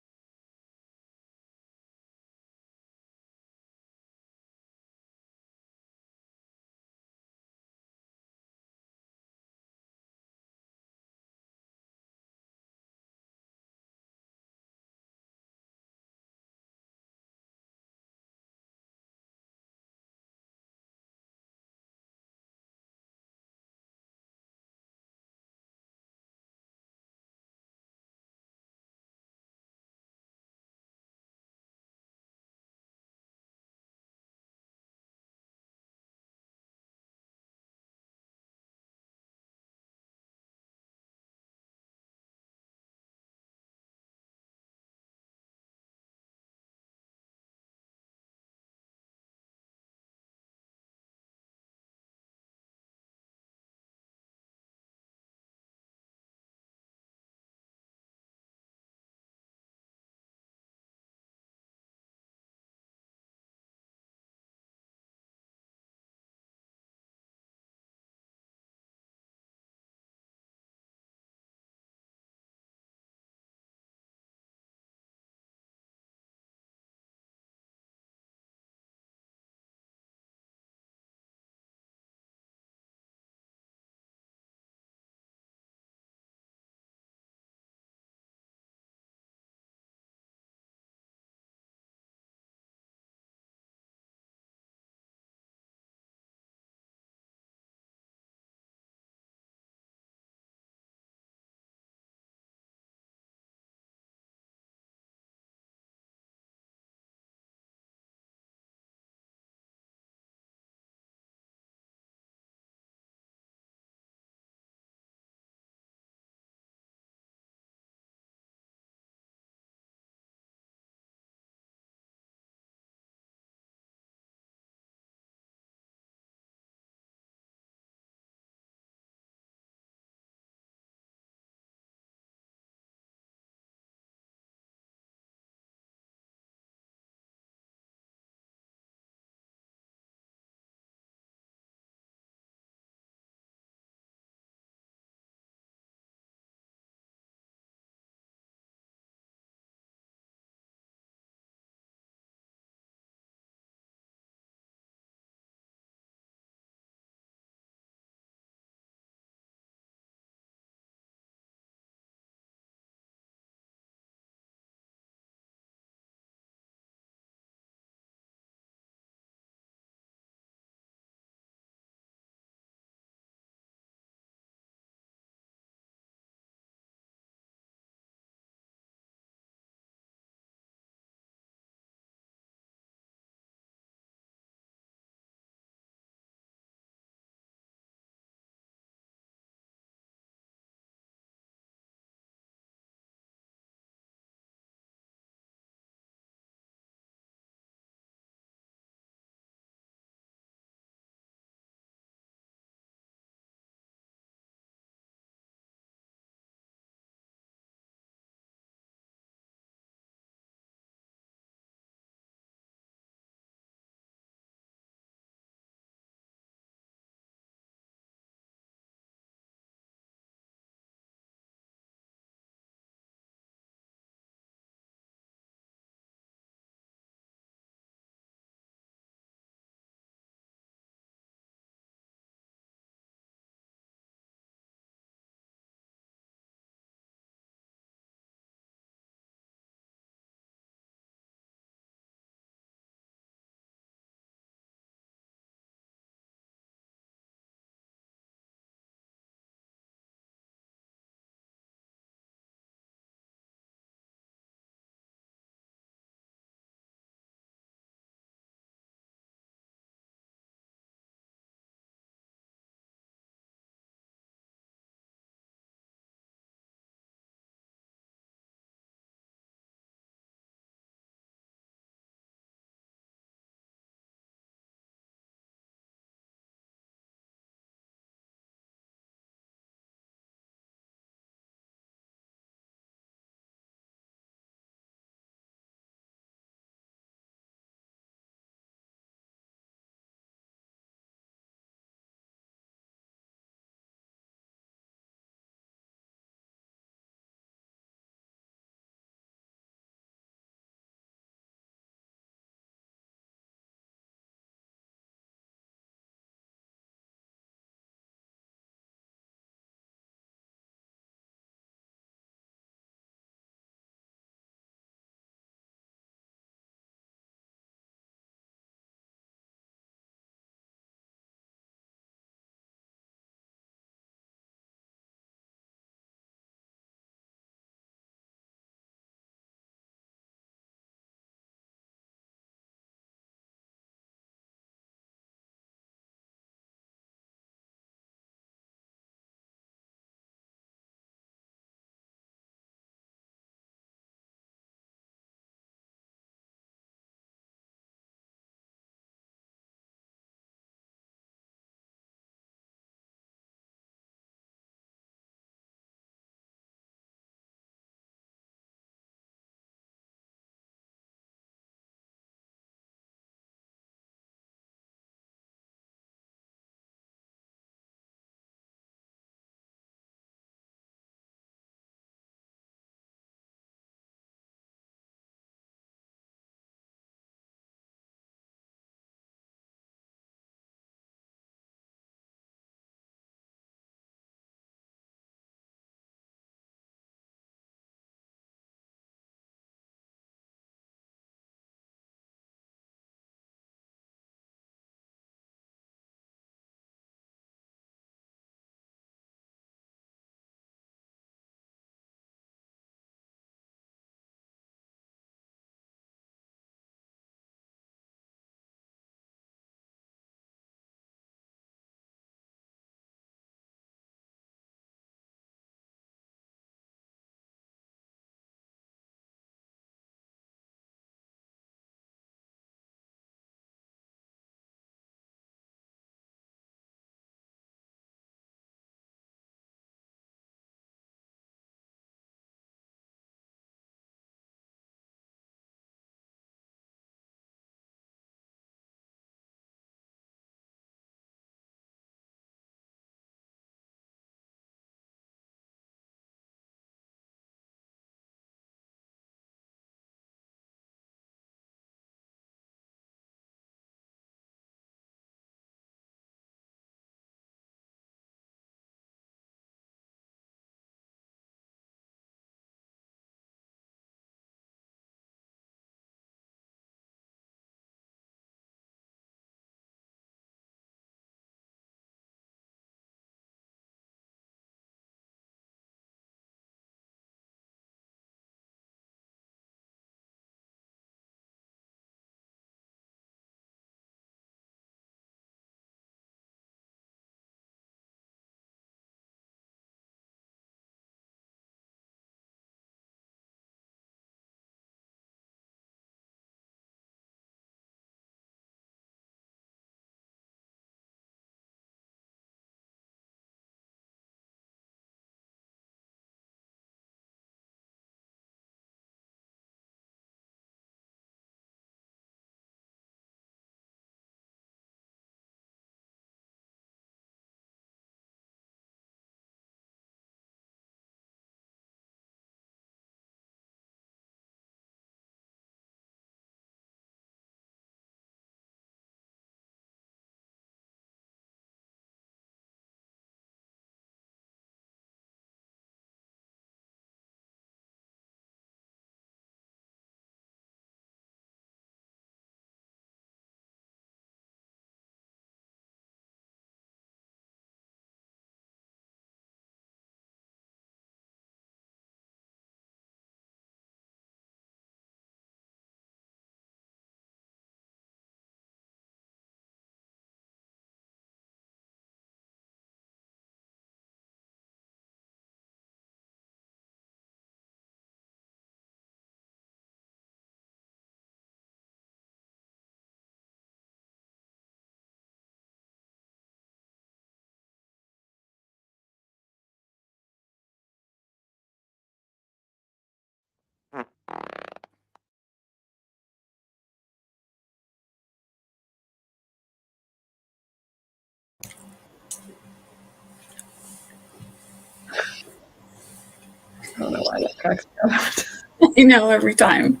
[SPEAKER 1] I don't know why that cracks me up.
[SPEAKER 2] I know, every time.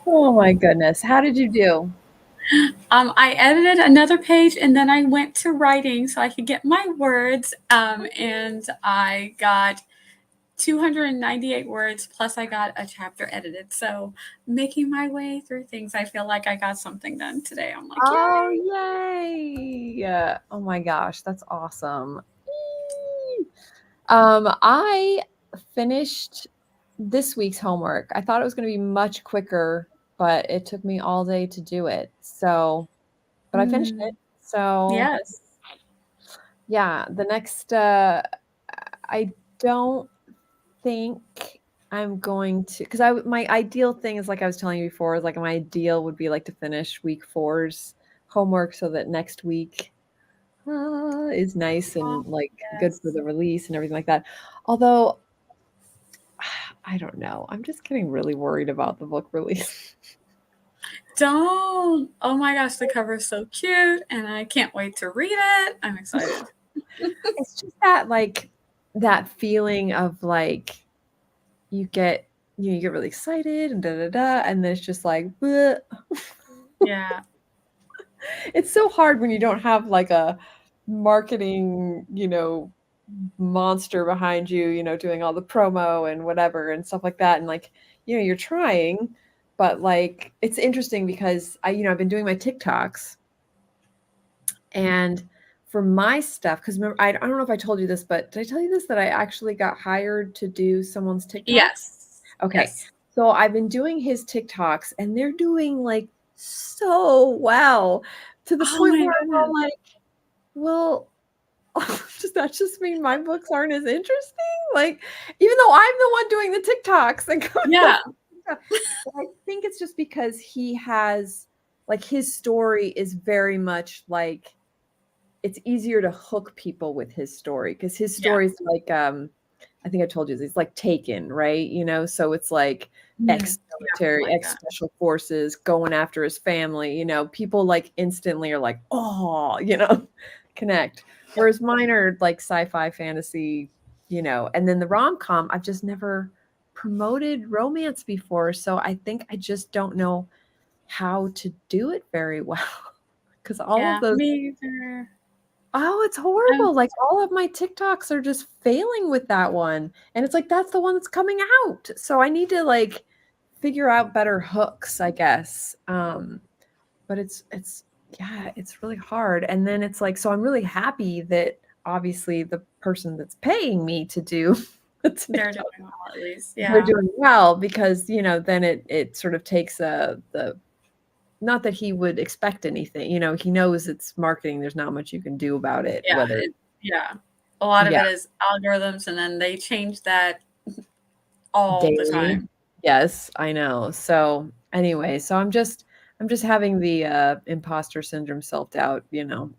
[SPEAKER 1] Oh my goodness. How did you do?
[SPEAKER 2] I edited another page and then I went to writing so I could get my words. And I got 298 words, plus I got a chapter edited. So making my way through things, I feel like I got something done today. I'm like,
[SPEAKER 1] Oh,
[SPEAKER 2] yay!
[SPEAKER 1] yay. Oh my gosh, that's awesome. I finished this week's homework. I thought it was going to be much quicker, but it took me all day to do it. So, but I finished it. So,
[SPEAKER 2] Yes.
[SPEAKER 1] yeah, the next, I don't think I'm going to, because my ideal thing is, like I was telling you before, is like my ideal would be like to finish week 4's homework so that next week is nice and like good for the release and everything like that. Although, I don't know. I'm just getting really worried about the book release.
[SPEAKER 2] Don't. Oh my gosh, the cover is so cute and I can't wait to read it. I'm excited.
[SPEAKER 1] It's just that, like, that feeling of like you get really excited and and then it's just like bleh.
[SPEAKER 2] Yeah.
[SPEAKER 1] It's so hard when you don't have like a marketing, monster behind you, doing all the promo and whatever and stuff like that. And like, you're trying, but like, it's interesting because I've been doing my TikToks, and for my stuff, because remember, I don't know if I told you this, but did I tell you this, that I actually got hired to do someone's TikTok?
[SPEAKER 2] Yes.
[SPEAKER 1] Okay.
[SPEAKER 2] Yes.
[SPEAKER 1] So I've been doing his TikToks and they're doing like so well, to the point where I'm all like, well, does that just mean my books aren't as interesting? Like, even though I'm the one doing the TikToks and
[SPEAKER 2] Yeah.
[SPEAKER 1] but I think it's just because he has, like, his story is very much like, it's easier to hook people with his story, because his story is like, I think I told you this, it's like Taken, right? So it's like ex-military,
[SPEAKER 2] like
[SPEAKER 1] ex-special forces going after his family, people like instantly are like, oh, connect. Whereas mine are like sci-fi fantasy, and then the rom-com, I've just never promoted romance before. So I think I just don't know how to do it very well. Because all of those,
[SPEAKER 2] me either.
[SPEAKER 1] oh, it's horrible. Like, all of my TikToks are just failing with that one. And it's like, that's the one that's coming out. So I need to like figure out better hooks, I guess. But it's yeah, it's really hard. And then it's like, so I'm really happy that obviously the person that's paying me to do
[SPEAKER 2] They're doing well, at least. Yeah.
[SPEAKER 1] they're doing well, because, then it sort of takes the, not that he would expect anything, he knows it's marketing. There's not much you can do about it.
[SPEAKER 2] Yeah.
[SPEAKER 1] Whether
[SPEAKER 2] A lot of it is algorithms, and then they change that all
[SPEAKER 1] daily.
[SPEAKER 2] the time.
[SPEAKER 1] Yes, I know. So anyway, so I'm just having the imposter syndrome, self-doubt, the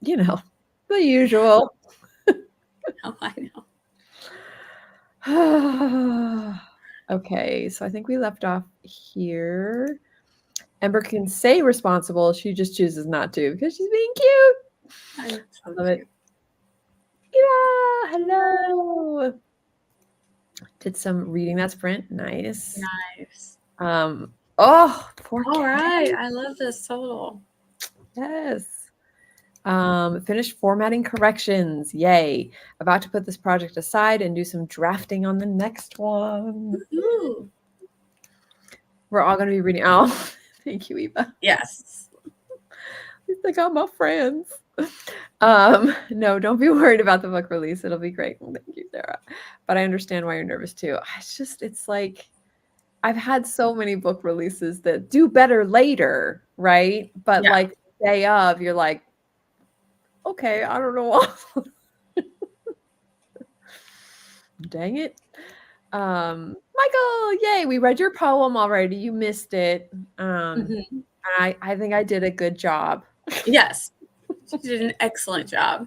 [SPEAKER 1] usual.
[SPEAKER 2] Oh, I know.
[SPEAKER 1] Okay, so I think we left off here. Ember can say responsible. She just chooses not to because she's being cute. I love it. Yeah, hello. Did some reading that sprint. Nice. Oh, poor
[SPEAKER 2] All
[SPEAKER 1] cat.
[SPEAKER 2] right. I love this total.
[SPEAKER 1] Yes. Finished formatting corrections. Yay. About to put this project aside and do some drafting on the next one.
[SPEAKER 2] Ooh.
[SPEAKER 1] We're all going to be reading. Oh, thank you, Eva.
[SPEAKER 2] Yes.
[SPEAKER 1] At least I got my friends. No, don't be worried about the book release. It'll be great. Thank you, Sarah. But I understand why you're nervous too. It's like, I've had so many book releases that do better later, right? But like the day of, you're like, okay, I don't know. Dang it. Michael, yay, we read your poem already. You missed it. I think I did a good job.
[SPEAKER 2] Yes. You did an excellent job.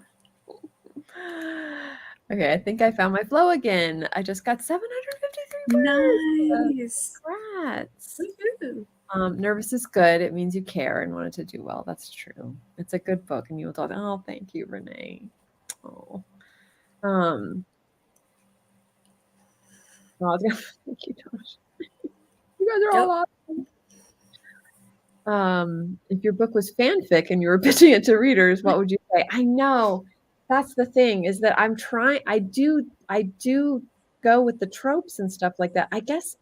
[SPEAKER 1] Okay, I think I found my flow again. I just got 753 words.
[SPEAKER 2] Nice.
[SPEAKER 1] Congrats.
[SPEAKER 2] Woo-hoo.
[SPEAKER 1] Nervous is good. It means you care and wanted to do well. That's true. It's a good book, and you will talk. Oh, thank you, Renee. Oh. Oh, thank you, Josh. You guys are all awesome. If your book was fanfic and you were pitching it to readers, what would you say? I know. That's the thing, is that I'm trying, I do go with the tropes and stuff like that. I guess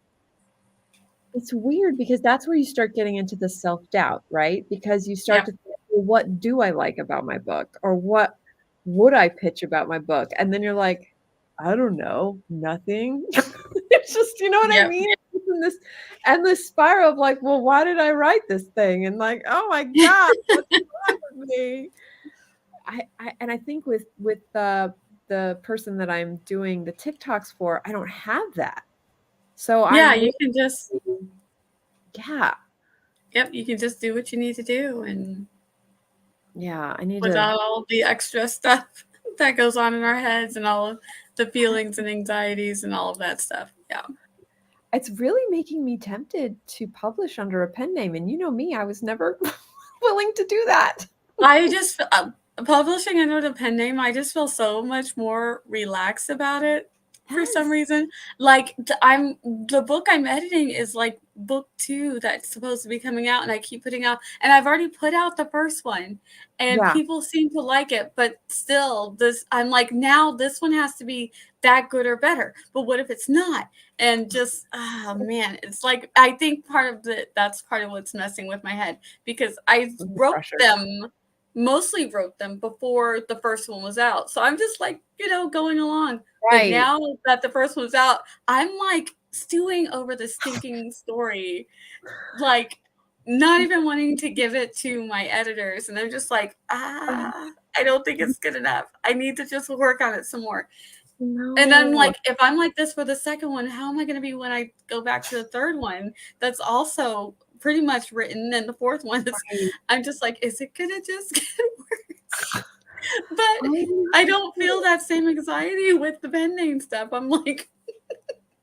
[SPEAKER 1] it's weird because that's where you start getting into the self-doubt, right? Because you start to think, well, what do I like about my book? Or what would I pitch about my book? And then you're like, I don't know, nothing. It's just, you know what I mean? It's in this endless spiral of like, well, why did I write this thing? And like, oh my God, what's wrong with me? And I think with the person that I'm doing the TikToks for, I don't have that. So
[SPEAKER 2] you can just
[SPEAKER 1] you
[SPEAKER 2] can just do what you need to do, and
[SPEAKER 1] I need
[SPEAKER 2] without all the extra stuff that goes on in our heads and all of the feelings and anxieties and all of that stuff.
[SPEAKER 1] It's really making me tempted to publish under a pen name, and you know me, I was never willing to do that.
[SPEAKER 2] I just publishing under the pen name, I just feel so much more relaxed about it. For some reason, like the book I'm editing is like book 2 that's supposed to be coming out, and I keep putting out, and I've already put out the first one, and people seem to like it, but still, I'm like, now this one has to be that good or better. But what if it's not? And just man, it's like, I think that's part of what's messing with my head, because I mostly wrote them before the first one was out. So I'm just like, going along. But now that the first one's out, I'm like stewing over the stinking story, like not even wanting to give it to my editors. And I'm just like, I don't think it's good enough. I need to just work on it some more. No. And I'm like, if I'm like this for the second one, how am I going to be when I go back to the third one that's also pretty much written, and the fourth one I'm just like, is it gonna just get worse? But I don't feel that same anxiety with the pen name stuff. I'm like,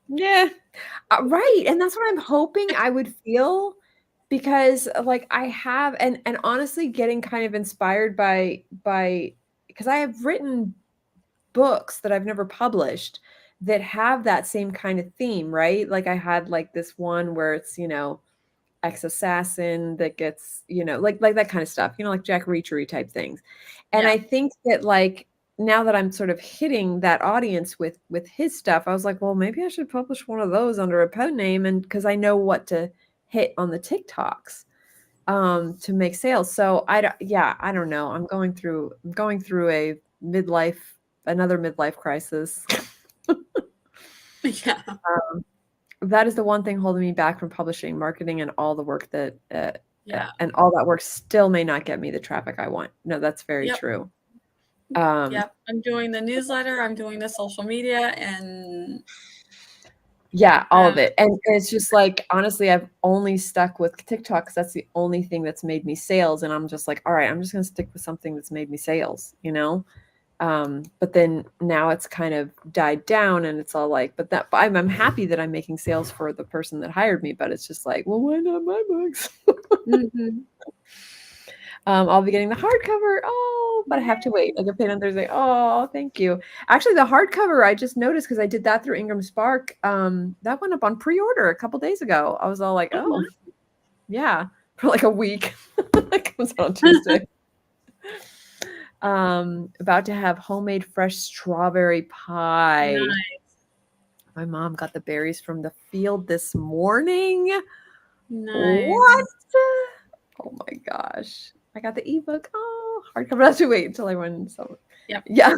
[SPEAKER 1] right. And that's what I'm hoping I would feel, because like I have, and honestly getting kind of inspired by because I have written books that I've never published that have that same kind of theme, right? Like I had like this one where it's, ex-assassin that gets, like that kind of stuff, like Jack Reachery type things. And I think that like, now that I'm sort of hitting that audience with his stuff, I was like, well, maybe I should publish one of those under a pen name, and because I know what to hit on the TikToks to make sales. So I don't know. I'm going through another midlife crisis. That is the one thing holding me back from publishing, marketing, and all the work that and all that work still may not get me the traffic I want. No, that's very true.
[SPEAKER 2] I'm doing the newsletter, I'm doing the social media, and
[SPEAKER 1] all of it. And it's just like, honestly, I've only stuck with TikTok because that's the only thing that's made me sales. And I'm just like, all right, I'm just going to stick with something that's made me sales, but then now it's kind of died down, and it's all like, but I'm happy that I'm making sales for the person that hired me, but it's just like, well, why not my books? I'll be getting the hardcover. Oh, but I have to wait. I get paid on Thursday. Oh, thank you. Actually, the hardcover, I just noticed, because I did that through Ingram Spark. That went up on pre-order a couple days ago. I was all like, oh, yeah, for like a week. It comes out on Tuesday. About to have homemade fresh strawberry pie.
[SPEAKER 2] Nice.
[SPEAKER 1] My mom got the berries from the field this morning.
[SPEAKER 2] Nice.
[SPEAKER 1] What? Oh my gosh. I got the ebook. Oh, hardcover. I have to wait until I run some.
[SPEAKER 2] Yep.
[SPEAKER 1] Yeah.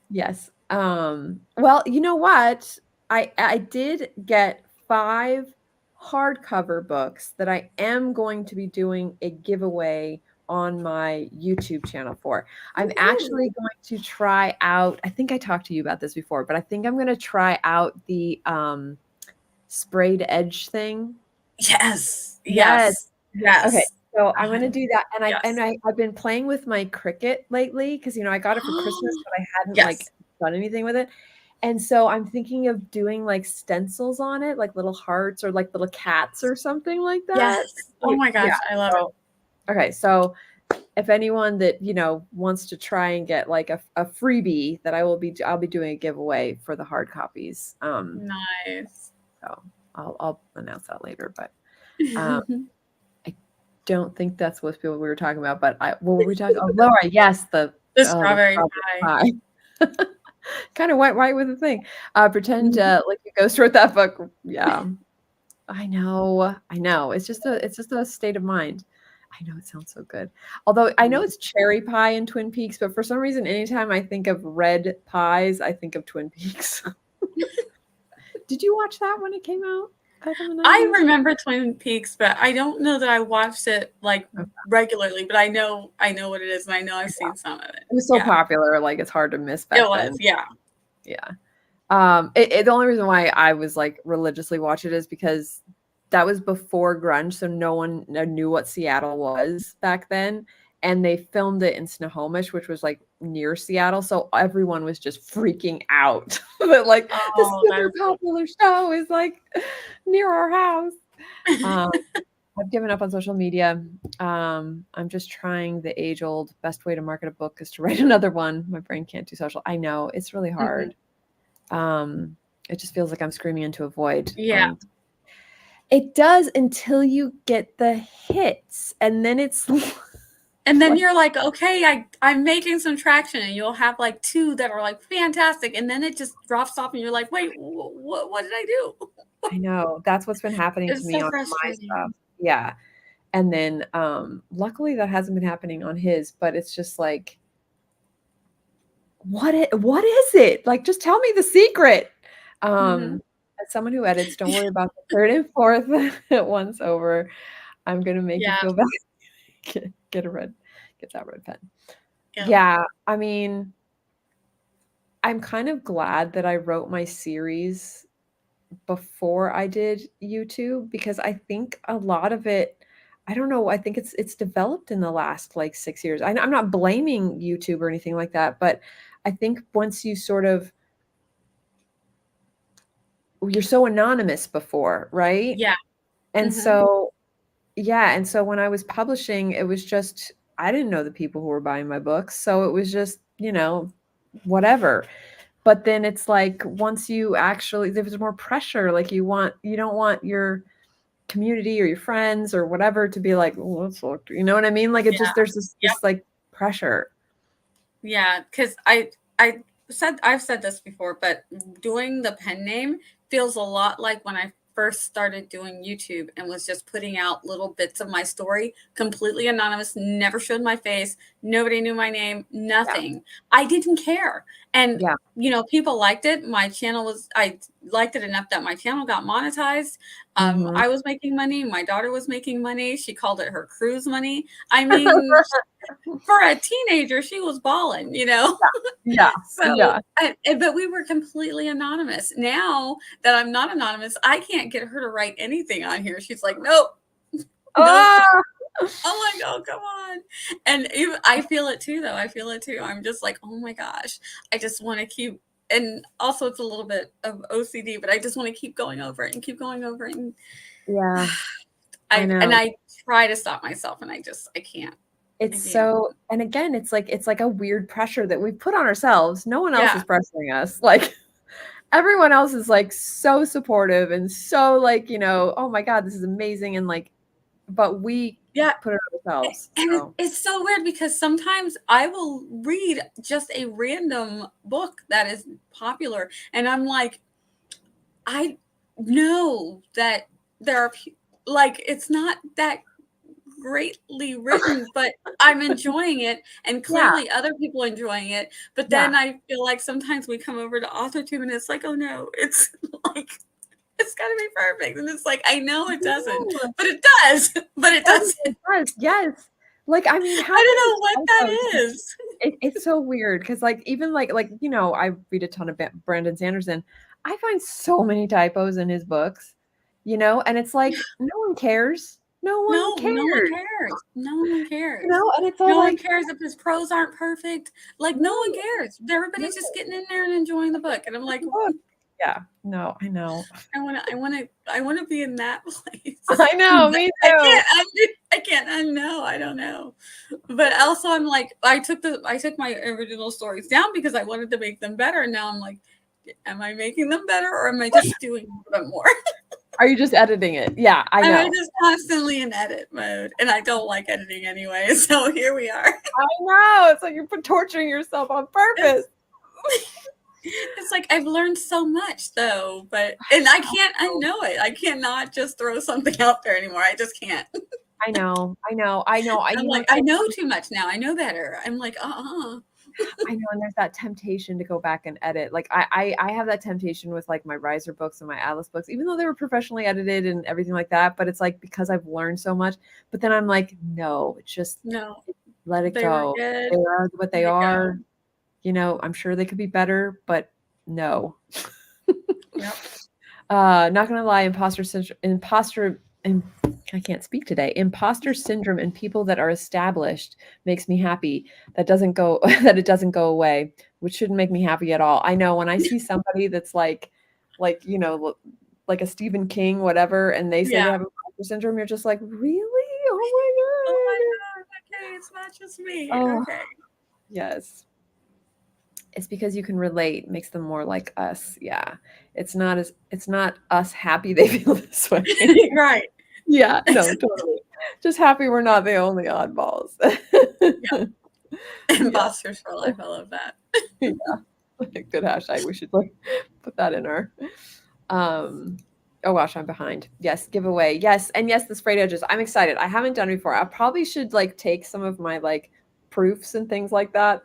[SPEAKER 1] Yes. Well, you know what? I did get 5 hardcover books that I am going to be doing a giveaway on my YouTube channel for. I'm actually going to try out, I think I talked to you about this before, but I think I'm going to try out the sprayed edge thing.
[SPEAKER 2] Yes.
[SPEAKER 1] Okay. So I'm going to do that. And I've been playing with my Cricut lately, because, I got it for Christmas, but I hadn't like done anything with it. And so I'm thinking of doing like stencils on it, like little hearts or like little cats or something like that.
[SPEAKER 2] Yes. Oh my gosh. I love it.
[SPEAKER 1] Okay, so if anyone that, wants to try and get like a freebie, that I'll be doing a giveaway for the hard copies.
[SPEAKER 2] Nice.
[SPEAKER 1] So I'll announce that later, but I don't think that's what we were talking about, but what were we talking? Oh, Laura, yes,
[SPEAKER 2] the strawberry pie.
[SPEAKER 1] Kind of went right with the thing. Pretend like you ghost wrote that book. Yeah, I know. It's just a state of mind. I know it sounds so good. Although I know it's cherry pie in Twin Peaks, but for some reason, anytime I think of red pies, I think of Twin Peaks. Did you watch that when it came out?
[SPEAKER 2] I remember Twin Peaks, but I don't know that I watched it like regularly, but I know what it is, and I know I've seen some of it.
[SPEAKER 1] It was so popular, like it's hard to miss back then.
[SPEAKER 2] It was, yeah.
[SPEAKER 1] The only reason why I was like religiously watch it is because that was before grunge, so no one knew what Seattle was back then, and they filmed it in Snohomish, which was like near Seattle, so everyone was just freaking out that like this super popular show is like near our house. I've given up on social media. I'm just trying the age-old best way to market a book is to write another one. My brain can't do social. I know it's really hard. It just feels like I'm screaming into a void.
[SPEAKER 2] Yeah.
[SPEAKER 1] It does until you get the hits, and then it's
[SPEAKER 2] and then you're like, okay, I'm making some traction, and you'll have like 2 that are like fantastic, and then it just drops off, and you're like, wait, what did I do?
[SPEAKER 1] I know that's what's been happening to me on my stuff. Yeah, and then luckily that hasn't been happening on his, but it's just like, what is it? Like, just tell me the secret. As someone who edits, don't worry about the 3rd and 4th once over. I'm gonna make you feel better. Get that red pen. Yeah, I mean, I'm kind of glad that I wrote my series before I did YouTube, because I think a lot of it, I don't know, I think it's developed in the last like 6 years. I'm not blaming YouTube or anything like that, but I think once you you're so anonymous before, right?
[SPEAKER 2] Yeah.
[SPEAKER 1] And so when I was publishing, it was just, I didn't know the people who were buying my books, so it was just, whatever. But then it's like, once you actually, there's more pressure. Like you don't want your community or your friends or whatever to be like, well, let's look, you know what I mean? Like it just, there's this like pressure.
[SPEAKER 2] Yeah, because I've said this before, but doing the pen name feels a lot like when I first started doing YouTube and was just putting out little bits of my story, completely anonymous, never showed my face, nobody knew my name, nothing. I didn't care. And people liked it. I liked it enough that my channel got monetized. I was making money. My daughter was making money. She called it her cruise money. I mean, for a teenager, she was balling,
[SPEAKER 1] Yeah.
[SPEAKER 2] But we were completely anonymous. Now that I'm not anonymous, I can't get her to write anything on here. She's like, nope. I'm like, oh, come on. And I feel it too, though. I'm just like, oh my gosh, I just want to keep. And also, it's a little bit of OCD, but I just want to keep going over it and keep going over it. And
[SPEAKER 1] I know.
[SPEAKER 2] And I try to stop myself, and I can't.
[SPEAKER 1] It's so, and again, it's like a weird pressure that we put on ourselves. No one else is pressuring us. Like everyone else is like so supportive and so like, oh my God, this is amazing. And like, but we put it on ourselves.
[SPEAKER 2] And it's so weird because sometimes I will read just a random book that is popular, and I'm like, I know that there are like, it's not that greatly written, but I'm enjoying it, and clearly other people enjoying it. But then I feel like sometimes we come over to AuthorTube and it's like, oh no, it's like, it's got to be perfect, and it's like, I know it doesn't, but it does. But it doesn't.
[SPEAKER 1] It does. Yes. Like, I mean,
[SPEAKER 2] I don't know what that is.
[SPEAKER 1] It's so weird because, like, even like I read a ton of Brandon Sanderson. I find so many typos in his books, and it's like no one cares. No one cares. And it's all
[SPEAKER 2] no one cares if his prose aren't perfect. Like, no one cares. Everybody's just getting in there and enjoying the book. And I'm like,
[SPEAKER 1] Yeah. No, I know.
[SPEAKER 2] I want to be in that place.
[SPEAKER 1] I know, me too.
[SPEAKER 2] I can't unknow. I don't know. But also I'm like, I took my original stories down because I wanted to make them better. And now I'm like, am I making them better or am I just doing them more?
[SPEAKER 1] Are you just editing it? Yeah, I know.
[SPEAKER 2] I'm just constantly in edit mode, and I don't like editing anyway. So here we are.
[SPEAKER 1] I know. It's like you're torturing yourself on purpose.
[SPEAKER 2] It's like I've learned so much though, and I can't unknow it. I cannot just throw something out there anymore. I just can't.
[SPEAKER 1] I know.
[SPEAKER 2] I'm like, I know too much now. I know better. I'm like,
[SPEAKER 1] I know, and there's that temptation to go back and edit. Like I have that temptation with like my Riser books and my Atlas books, even though they were professionally edited and everything like that. But it's like because I've learned so much. But then I'm like, no, it's just let it go. They are what they are. You know, I'm sure they could be better, but no.
[SPEAKER 2] Yep.
[SPEAKER 1] Not gonna lie, I can't speak today. Imposter syndrome in people that are established makes me happy. That it doesn't go away, which shouldn't make me happy at all. I know when I see somebody that's like you know, like a Stephen King, whatever, and they say they have imposter syndrome, you're just like, really? Oh
[SPEAKER 2] my god! Okay, it's not just me. Okay.
[SPEAKER 1] Yes. It's because you can relate. It makes them more like us. Yeah. It's not us happy they feel this way.
[SPEAKER 2] Right.
[SPEAKER 1] Yeah, no, totally. Just happy we're not the only oddballs.
[SPEAKER 2] Yeah. Imposters for life. I love that.
[SPEAKER 1] Yeah. Good hashtag. We should put that in our oh gosh, I'm behind. Yes, giveaway. Yes, and yes, the sprayed edges. I'm excited. I haven't done it before. I probably should take some of my proofs and things like that.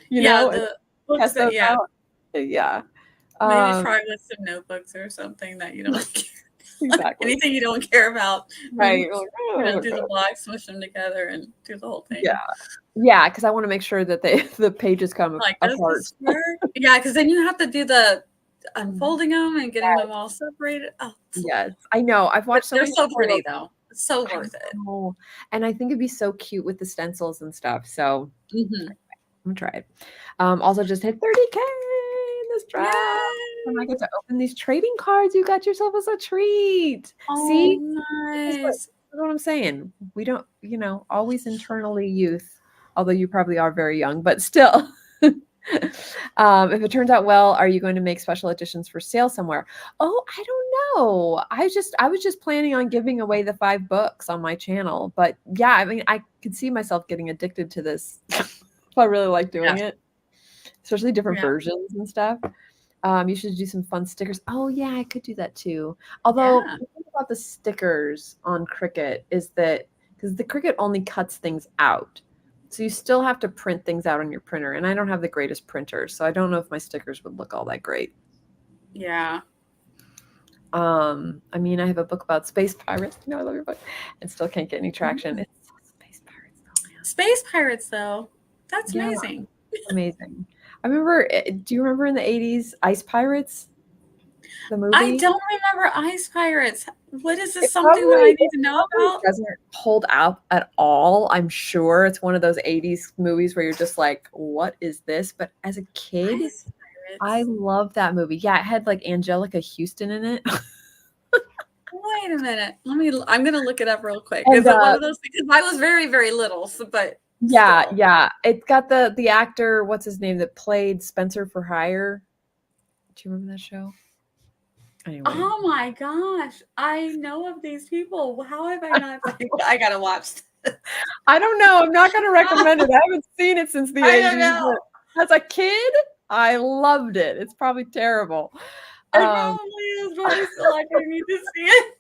[SPEAKER 1] You know,
[SPEAKER 2] the books
[SPEAKER 1] that, out. Yeah.
[SPEAKER 2] Maybe try with some notebooks or something that you don't
[SPEAKER 1] exactly
[SPEAKER 2] anything you don't care about.
[SPEAKER 1] Right.
[SPEAKER 2] Do the blocks, smush them together, and do the whole thing.
[SPEAKER 1] Yeah, because I want to make sure that the pages come apart.
[SPEAKER 2] Yeah, because then you have to do the unfolding them and getting them all separated. Oh,
[SPEAKER 1] yes, I know. I've watched.
[SPEAKER 2] They're so pretty though. It's so worth it.
[SPEAKER 1] And I think it'd be so cute with the stencils and stuff. So I'm gonna try it. Also, just hit 30K in this drive. And I get to open these trading cards. You got yourself as a treat.
[SPEAKER 2] Oh,
[SPEAKER 1] see,
[SPEAKER 2] nice.
[SPEAKER 1] That's what I'm saying. We don't, always internally youth. Although you probably are very young, but still. If it turns out well, are you going to make special editions for sale somewhere? Oh, I don't know. I was just planning on giving away the 5 books on my channel. But yeah, I mean, I could see myself getting addicted to this if I really like doing it, especially different versions and stuff. You should do some fun stickers. Oh yeah, I could do that too. Although the thing about the stickers on Cricut is that because the Cricut only cuts things out. So you still have to print things out on your printer. And I don't have the greatest printer, so I don't know if my stickers would look all that great.
[SPEAKER 2] Yeah.
[SPEAKER 1] I mean, I have a book about space pirates. I love your book. And still can't get any traction. It's space pirates though, man.
[SPEAKER 2] Space pirates though. That's amazing.
[SPEAKER 1] Amazing. I remember, do you remember in the 80s, Ice Pirates? The movie?
[SPEAKER 2] I don't remember Ice Pirates. What is this? Something that I need to know about?
[SPEAKER 1] It doesn't hold up at all. I'm sure it's one of those 80s movies where you're just like, what is this? But as a kid, I love that movie. Yeah, it had Angelica Houston in it.
[SPEAKER 2] Wait a minute. I'm going to look it up real quick. Is it one of those? Because I was very, very little, but
[SPEAKER 1] yeah. It's got the actor, what's his name, that played Spencer for Hire. Do you remember that show? Anyway.
[SPEAKER 2] Oh my gosh. I know of these people. How have I not? I got to watch this.
[SPEAKER 1] I don't know. I'm not going to recommend it. I haven't seen it since the 80s.
[SPEAKER 2] I don't know.
[SPEAKER 1] As a kid, I loved it. It's probably terrible.
[SPEAKER 2] It probably is, but I feel like I need to see it.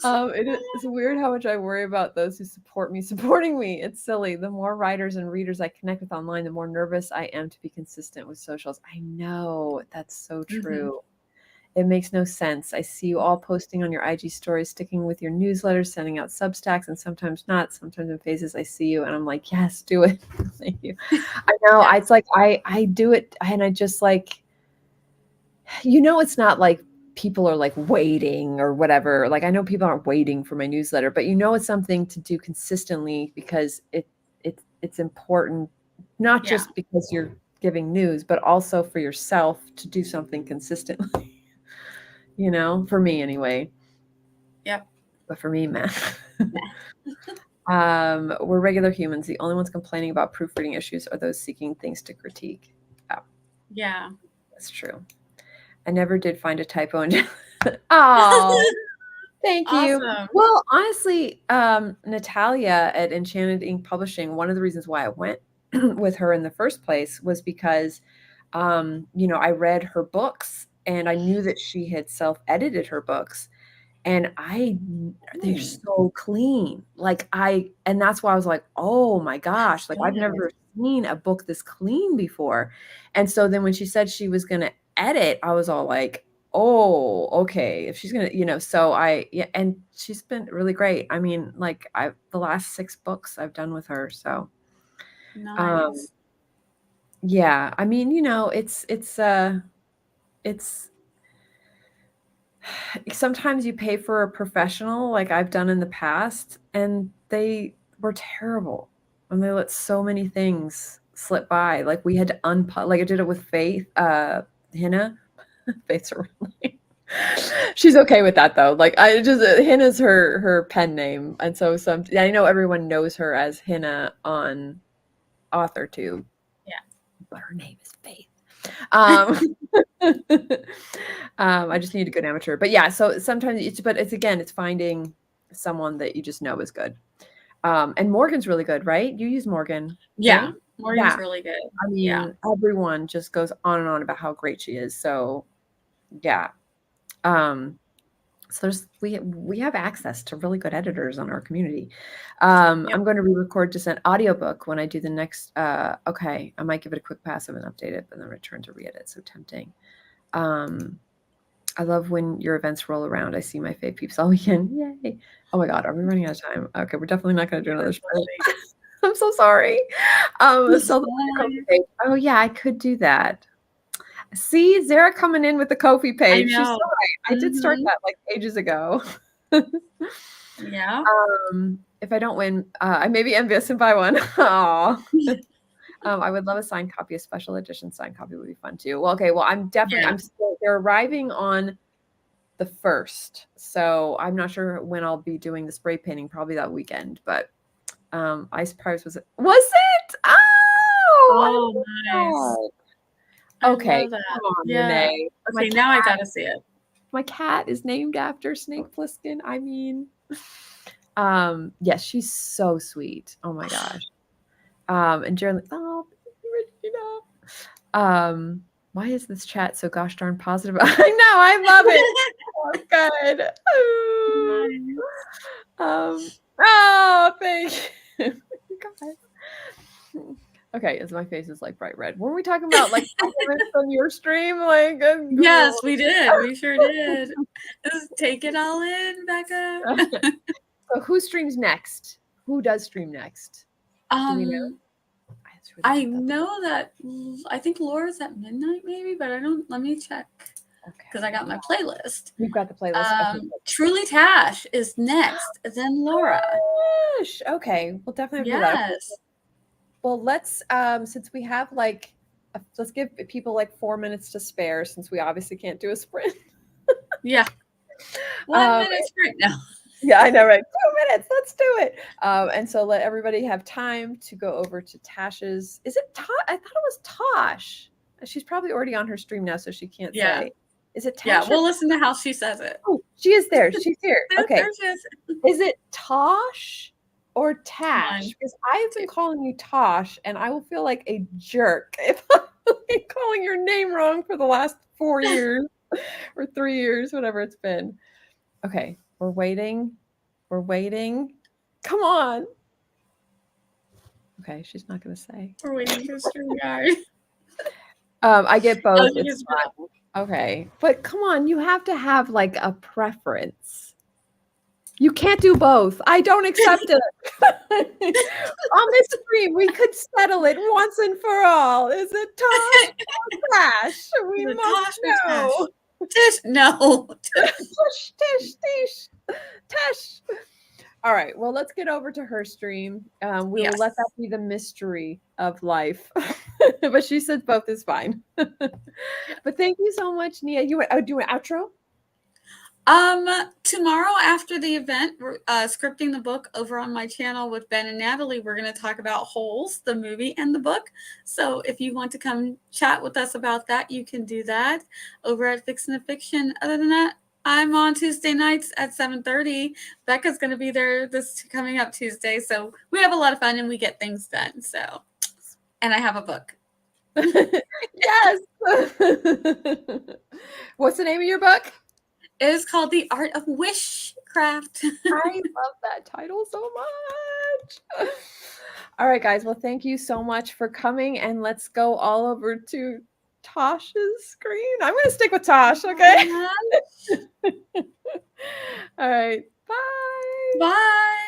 [SPEAKER 1] It's weird how much I worry about those who support me supporting me. It's silly. The more writers and readers I connect with online, the more nervous I am to be consistent with socials. I know. That's so true. It makes no sense. I see you all posting on your IG stories, sticking with your newsletters, sending out Substacks, and sometimes not. Sometimes in phases I see you and I'm like, yes, do it. Thank you. I know. It's like I do it and I just it's not like people are waiting or whatever. I know people aren't waiting for my newsletter, but it's something to do consistently because it's important, not just because you're giving news, but also for yourself to do something consistently. For me anyway.
[SPEAKER 2] Yep.
[SPEAKER 1] But for me, man. We're regular humans. The only ones complaining about proofreading issues are those seeking things to critique. Oh,
[SPEAKER 2] yeah,
[SPEAKER 1] that's true. I never did find a typo in. Oh, thank you.
[SPEAKER 2] Awesome.
[SPEAKER 1] Well, honestly, Natalia at Enchanted Ink Publishing, one of the reasons why I went with her in the first place was because, I read her books and I knew that she had self-edited her books. And they're so clean. And that's why I was like, oh my gosh, like I've never seen a book this clean before. And so then when she said she was going to edit, I was all like, oh, okay. If she's going to, so and she's been really great. I mean, like the last 6 books I've done with her. So,
[SPEAKER 2] nice.
[SPEAKER 1] Yeah, I mean, it's sometimes you pay for a professional like I've done in the past, and they were terrible. And they let so many things slip by. Like we had to like I did it with Faith, Hina. Faith's her real name. She's okay with that though. Like Hina's her pen name. And so I know everyone knows her as Hina on AuthorTube.
[SPEAKER 2] Yeah.
[SPEAKER 1] But her name is Faith. I just need a good amateur. But yeah, so sometimes it's finding someone that you just know is good. And Morgan's really good, right? You use Morgan.
[SPEAKER 2] Yeah.
[SPEAKER 1] Right?
[SPEAKER 2] Morgan's really good.
[SPEAKER 1] I mean, everyone just goes on and on about how great she is. So yeah. So we have access to really good editors on our community. I'm going to re-record just an audiobook when I do the next. Okay, I might give it a quick pass and update it, but then return to re-edit. So tempting. I love when your events roll around. I see my fave peeps all weekend. Yay! Oh my god, are we running out of time? Okay, we're definitely not going to do another show. I'm so sorry. So oh yeah, I could do that. See, Zara coming in with the Ko-fi page. She's so right. I did start that like ages ago.
[SPEAKER 2] Yeah.
[SPEAKER 1] If I don't win, I may be envious and buy one. Aw. I would love a signed copy. A special edition signed copy would be fun too. Well, okay. Well, they're arriving on the 1st, so I'm not sure when I'll be doing the spray painting. Probably that weekend. But Ice Prize was it? Oh,
[SPEAKER 2] nice.
[SPEAKER 1] Okay.
[SPEAKER 2] Yeah.
[SPEAKER 1] Renee.
[SPEAKER 2] Okay, now I gotta see it.
[SPEAKER 1] My cat is named after Snake Plissken. I mean, yes, she's so sweet. Oh my gosh. And Jeremy, oh, Regina. Why is this chat so gosh darn positive? I know, I love it. Oh, good. Oh, thank you. God. Okay, my face is like bright red. Weren't we talking about like compliments on your stream? Like,
[SPEAKER 2] yes, we did. We sure did. Just take it all in, Becca.
[SPEAKER 1] So who streams next? Who does stream next? Do we know?
[SPEAKER 2] I know that I think Laura's at midnight, maybe, but I don't. Let me check because I got my playlist.
[SPEAKER 1] You've got the playlist.
[SPEAKER 2] Truly Tash is next, then Laura.
[SPEAKER 1] Gosh. Okay, we'll definitely do that. Well, let's since we have like, let's give people like 4 minutes to spare since we obviously can't do a sprint.
[SPEAKER 2] Yeah, 1 minute sprint now.
[SPEAKER 1] Yeah, I know, right? 2 minutes. Let's do it. And so let everybody have time to go over to Tash's. Is it Tosh? I thought it was Tosh. She's probably already on her stream now, so she can't say. Is it Tash?
[SPEAKER 2] Yeah, we'll listen to how she says it.
[SPEAKER 1] Oh, she is there. She's here. Okay.
[SPEAKER 2] There she is.
[SPEAKER 1] Is it Tosh or Tash? Because I've been calling you Tosh, and I will feel like a jerk if I'm calling your name wrong for the last 4 years or 3 years, whatever it's been. Okay. We're waiting. Come on. Okay, she's not going to say.
[SPEAKER 2] We're waiting for StreamYard.
[SPEAKER 1] I get both. It's fine. Okay, but come on, you have to have like a preference. You can't do both. I don't accept it. On this stream, we could settle it once and for all. Is it Tosh or Tash? We must know.
[SPEAKER 2] Tish, no.
[SPEAKER 1] Tish. All right. Well, let's get over to her stream. We will let that be the mystery of life. But she said both is fine. But thank you so much, Nia. You do an outro?
[SPEAKER 2] Tomorrow after the event, we're scripting the book over on my channel with Ben and Natalie. We're going to talk about Holes, the movie and the book. So if you want to come chat with us about that, you can do that over at Fixin' the Fiction. Other than that, I'm on Tuesday nights at 7:30. Becca's going to be there this coming up Tuesday. So we have a lot of fun and we get things done. So, and I have a book.
[SPEAKER 1] Yes. What's the name of your book?
[SPEAKER 2] It is called The Art of Wishcraft.
[SPEAKER 1] I love that title so much. All right, guys. Well, thank you so much for coming, and let's go all over to Tosh's screen. I'm going to stick with Tosh, okay? All right. Bye.
[SPEAKER 2] Bye.